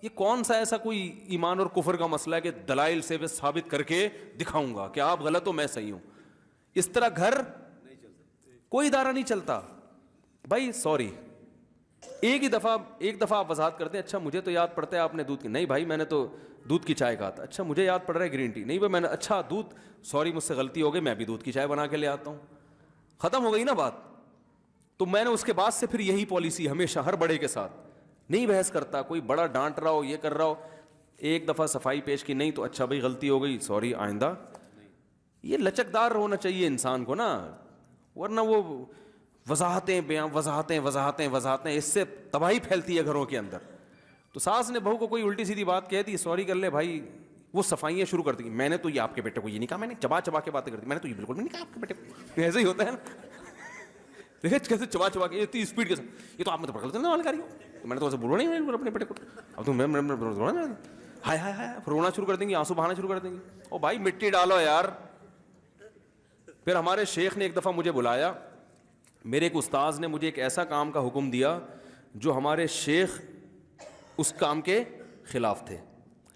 یہ کون سا ایسا کوئی ایمان اور کفر کا مسئلہ ہے کہ دلائل سے میں ثابت کر کے دکھاؤں گا کہ آپ غلط ہو میں صحیح ہوں؟ اس طرح گھر کوئی ادارہ نہیں چلتا. بھائی سوری، ایک دفعہ آپ وضاحت کرتے ہیں، اچھا مجھے تو یاد پڑتا ہے آپ نے دودھ کی، نہیں بھائی میں نے تو دودھ کی چائے کہا تھا. اچھا مجھے یاد پڑ رہا ہے گرین ٹی، نہیں بھائی میں نے، اچھا دودھ، سوری مجھ سے غلطی ہو گئی، میں بھی دودھ کی چائے بنا کے لے آتا ہوں. ختم ہو گئی نا بات. تو میں نے اس کے بعد سے پھر یہی پالیسی ہمیشہ ہر بڑے کے ساتھ، نہیں بحث کرتا. کوئی بڑا ڈانٹ رہا ہو یہ کر رہا ہو، ایک دفعہ صفائی پیش کی، نہیں تو اچھا بھائی غلطی ہو گئی، سوری آئندہ. یہ لچکدار ہونا چاہیے انسان کو نا. ورنہ وہ وضاحتیں بیان وضاحتیں اس سے تباہی پھیلتی ہے گھروں کے اندر. تو ساس نے بہو کو کوئی الٹی سیدھی بات کہہ دی, سوری کر لے بھائی, وہ صفائیاں شروع کر دیں گی, میں نے تو یہ آپ کے بیٹے کو یہ نہیں کہا, میں نے چبا کے باتیں کر دی, میں نے تو یہ بالکل بھی نہیں کہا آپ کے بیٹے کو. ایسے ہی ہوتا ہے نا, دیکھیں کیسے چبا کے اتنی اسپیڈ کے ساتھ, یہ تو آپ میں تو پکڑ لیتے نا والکاری ہو, میں نے تو ایسے بولنا نہیں اپنے بیٹے کو, اب تو میں ہائے ہائے ہائے رونا شروع کر دیں گی, آنسو بہانا شروع کر دیں گی. او بھائی مٹی ڈالو یار. پھر ہمارے شیخ نے ایک دفعہ مجھے بلایا, میرے ایک استاذ نے مجھے ایک ایسا کام کا حکم دیا جو ہمارے شیخ اس کام کے خلاف تھے.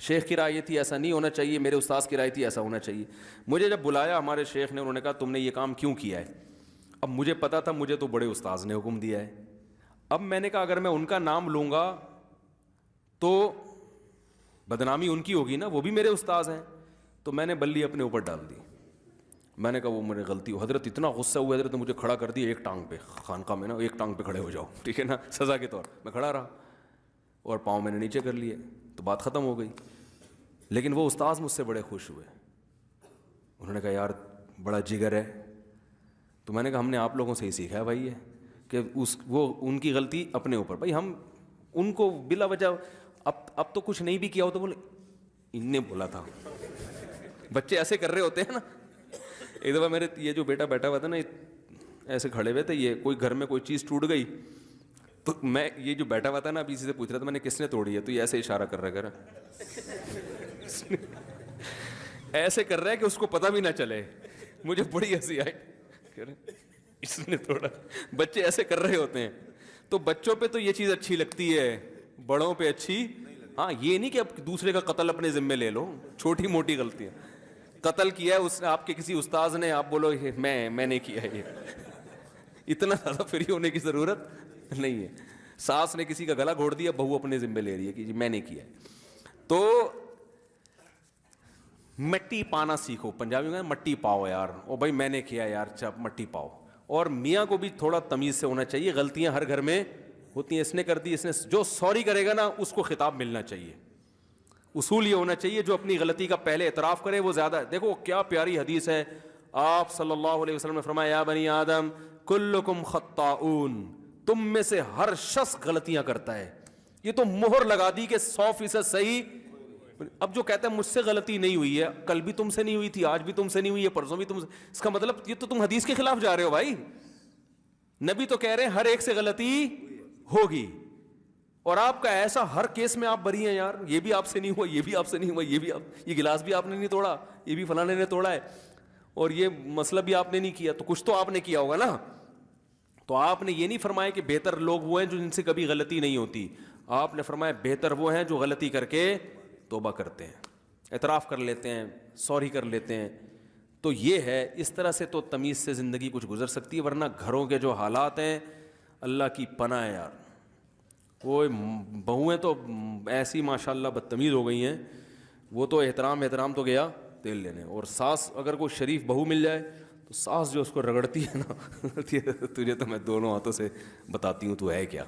شیخ کی رائے یہ تھی ایسا نہیں ہونا چاہیے, میرے استاذ کی رائے تھی ایسا ہونا چاہیے. مجھے جب بلایا ہمارے شیخ نے, انہوں نے کہا تم نے یہ کام کیوں کیا ہے؟ اب مجھے پتا تھا مجھے تو بڑے استاذ نے حکم دیا ہے. اب میں نے کہا اگر میں ان کا نام لوں گا تو بدنامی ان کی ہوگی نا, وہ بھی میرے استاذ ہیں. تو میں نے بلی اپنے اوپر ڈال دی. میں نے کہا وہ میری غلطی ہو. حضرت اتنا غصہ ہوا, حضرت نے مجھے کھڑا کر دیا ایک ٹانگ پہ, خانقاہ میں نا ایک ٹانگ پہ کھڑے ہو جاؤ, ٹھیک ہے نا, سزا کے طور. میں کھڑا رہا اور پاؤں میں نے نیچے کر لیے, تو بات ختم ہو گئی. لیکن وہ استاذ مجھ سے بڑے خوش ہوئے, انہوں نے کہا یار بڑا جگر ہے. تو میں نے کہا ہم نے آپ لوگوں سے ہی سیکھا ہے بھائی یہ, کہ وہ ان کی غلطی اپنے اوپر. بھائی ہم ان کو بلا وجہ اب تو کچھ نہیں بھی کیا ہو تو بولے ان نے بولا تھا. بچے ایسے کر رہے ہوتے ہیں نا. ایک دفعہ میرے یہ جو بیٹا بیٹھا ہوا تھا نا, ایسے کھڑے ہوئے تھے, یہ کوئی گھر میں کوئی چیز ٹوٹ گئی, تو میں یہ جو بیٹھا ہوا تھا نا ابھی اسی سے پوچھ رہا تھا میں نے کس نے توڑی ہے, تو یہ ایسے اشارہ کر رہا ہے, ایسے کر رہا ہے کہ اس کو پتہ بھی نہ چلے. مجھے بڑی ہنسی آئی, اس نے توڑا. بچے ایسے کر رہے ہوتے ہیں. تو بچوں پہ تو یہ چیز اچھی لگتی ہے, بڑوں پہ اچھی. ہاں یہ نہیں کہ اب دوسرے کا قتل اپنے ذمے لے لو, چھوٹی موٹی غلطیاں. قتل کیا ہے اس نے آپ کے کسی استاذ نے, آپ بولو میں نے کیا ہے, یہ اتنا زیادہ فری ہونے کی ضرورت نہیں ہے. ساس نے کسی کا گلا گھوڑ دیا, بہو اپنے ذمے لے رہی ہے کہ جی میں نے کیا ہے. تو مٹی پانا سیکھو. پنجابی میں مٹی پاؤ یار, او بھائی میں نے کیا یار, چپ مٹی پاؤ. اور میاں کو بھی تھوڑا تمیز سے ہونا چاہیے, غلطیاں ہر گھر میں ہوتی ہیں. اس نے کر دی, اس نے, جو سوری کرے گا نا اس کو خطاب ملنا چاہیے. اصول یہ ہونا چاہیے جو اپنی غلطی کا پہلے اعتراف کرے وہ زیادہ. دیکھو کیا پیاری حدیث ہے, آپ صلی اللہ علیہ وسلم نے فرمایا یا بنی آدم کلکم خطاؤن, تم میں سے ہر شخص غلطیاں کرتا ہے. یہ تو مہر لگا دی کہ 100% صحیح. اب جو کہتا ہے مجھ سے غلطی نہیں ہوئی ہے, کل بھی تم سے نہیں ہوئی تھی, آج بھی تم سے نہیں ہوئی ہے, پرسوں بھی تم سے, اس کا مطلب یہ تو تم حدیث کے خلاف جا رہے ہو بھائی. نبی تو کہہ رہے ہیں ہر ایک سے غلطی ہوگی, اور آپ کا ایسا ہر کیس میں آپ بری ہیں یار, یہ بھی آپ سے نہیں ہوا, یہ بھی آپ سے نہیں ہوا, یہ گلاس بھی آپ نے نہیں توڑا, یہ بھی فلانے نے توڑا ہے, اور یہ مسئلہ بھی آپ نے نہیں کیا, تو کچھ تو آپ نے کیا ہوگا نا. تو آپ نے یہ نہیں فرمایا کہ بہتر لوگ وہ ہیں جو جن سے کبھی غلطی نہیں ہوتی. آپ نے فرمایا بہتر وہ ہیں جو غلطی کر کے توبہ کرتے ہیں, اعتراف کر لیتے ہیں, سوری کر لیتے ہیں. تو یہ ہے, اس طرح سے تو تمیز سے زندگی کچھ گزر سکتی ہے. ورنہ گھروں کے جو حالات ہیں اللہ کی پناہ ہے یار. وہ بہویں تو ایسی ماشاءاللہ بدتمیز ہو گئی ہیں, وہ تو احترام تو گیا تیل لینے. اور ساس اگر کوئی شریف بہو مل جائے تو ساس جو اس کو رگڑتی ہے نا, تجھے تو میں دونوں ہاتھوں سے بتاتی ہوں تو ہے کیا.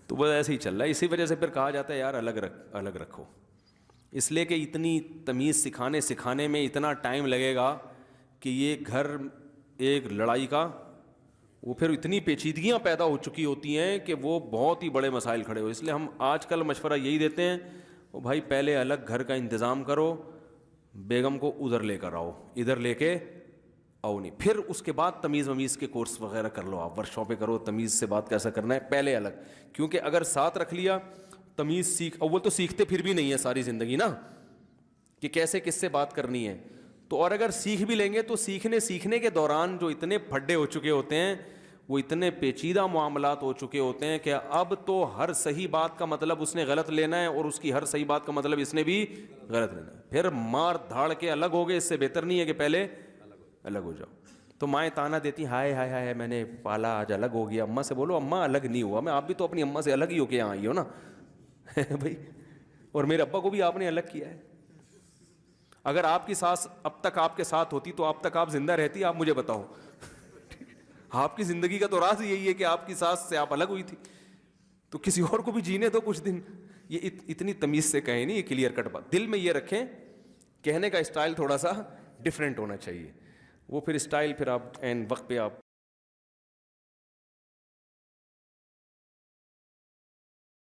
تو بس ایسے ہی چل رہا ہے. اسی وجہ سے پھر کہا جاتا ہے یار الگ رکھو, اس لیے کہ اتنی تمیز سکھانے میں اتنا ٹائم لگے گا کہ یہ گھر ایک لڑائی کا, وہ پھر اتنی پیچیدگیاں پیدا ہو چکی ہوتی ہیں کہ وہ بہت ہی بڑے مسائل کھڑے ہو. اس لیے ہم آج کل مشورہ یہی دیتے ہیں, وہ بھائی پہلے الگ گھر کا انتظام کرو, بیگم کو ادھر لے کر آؤ, ادھر لے کے آؤ نہیں. پھر اس کے بعد تمیز کے کورس وغیرہ کر لو, آپ ورکشاپیں کرو, تمیز سے بات کیسا کرنا ہے پہلے الگ. کیونکہ اگر ساتھ رکھ لیا تمیز اول تو سیکھتے پھر بھی نہیں ہے ساری زندگی نا, کہ کیسے کس سے بات کرنی ہے. تو اور اگر سیکھ بھی لیں گے تو سیکھنے کے دوران جو اتنے پھڈے ہو چکے ہوتے ہیں, وہ اتنے پیچیدہ معاملات ہو چکے ہوتے ہیں کہ اب تو ہر صحیح بات کا مطلب اس نے غلط لینا ہے, اور اس کی ہر صحیح بات کا مطلب اس نے بھی غلط لینا ہے. پھر مار دھاڑ کے الگ ہو گئے, اس سے بہتر نہیں ہے کہ پہلے الگ ہو جاؤ. تو مائیں تانا دیتی ہائے ہائے ہائے میں نے پالا آج الگ ہو گیا. اماں سے بولو اماں الگ نہیں ہوا میں, آپ بھی تو اپنی اماں سے الگ ہی ہو کے آئی ہو نا بھائی, اور میرے ابا کو بھی آپ نے الگ کیا ہے. اگر آپ کی ساس اب تک آپ کے ساتھ ہوتی تو اب تک آپ زندہ رہتی, آپ مجھے بتاؤ. آپ کی زندگی کا تو راز یہی ہے کہ آپ کی ساس سے آپ الگ ہوئی تھی, تو کسی اور کو بھی جینے دو کچھ دن. یہ اتنی تمیز سے کہیں نہیں, یہ کلیئر کٹ بات. دل میں یہ رکھیں, کہنے کا اسٹائل تھوڑا سا ڈفرینٹ ہونا چاہیے. وہ پھر اسٹائل پھر آپ این وقت پہ آپ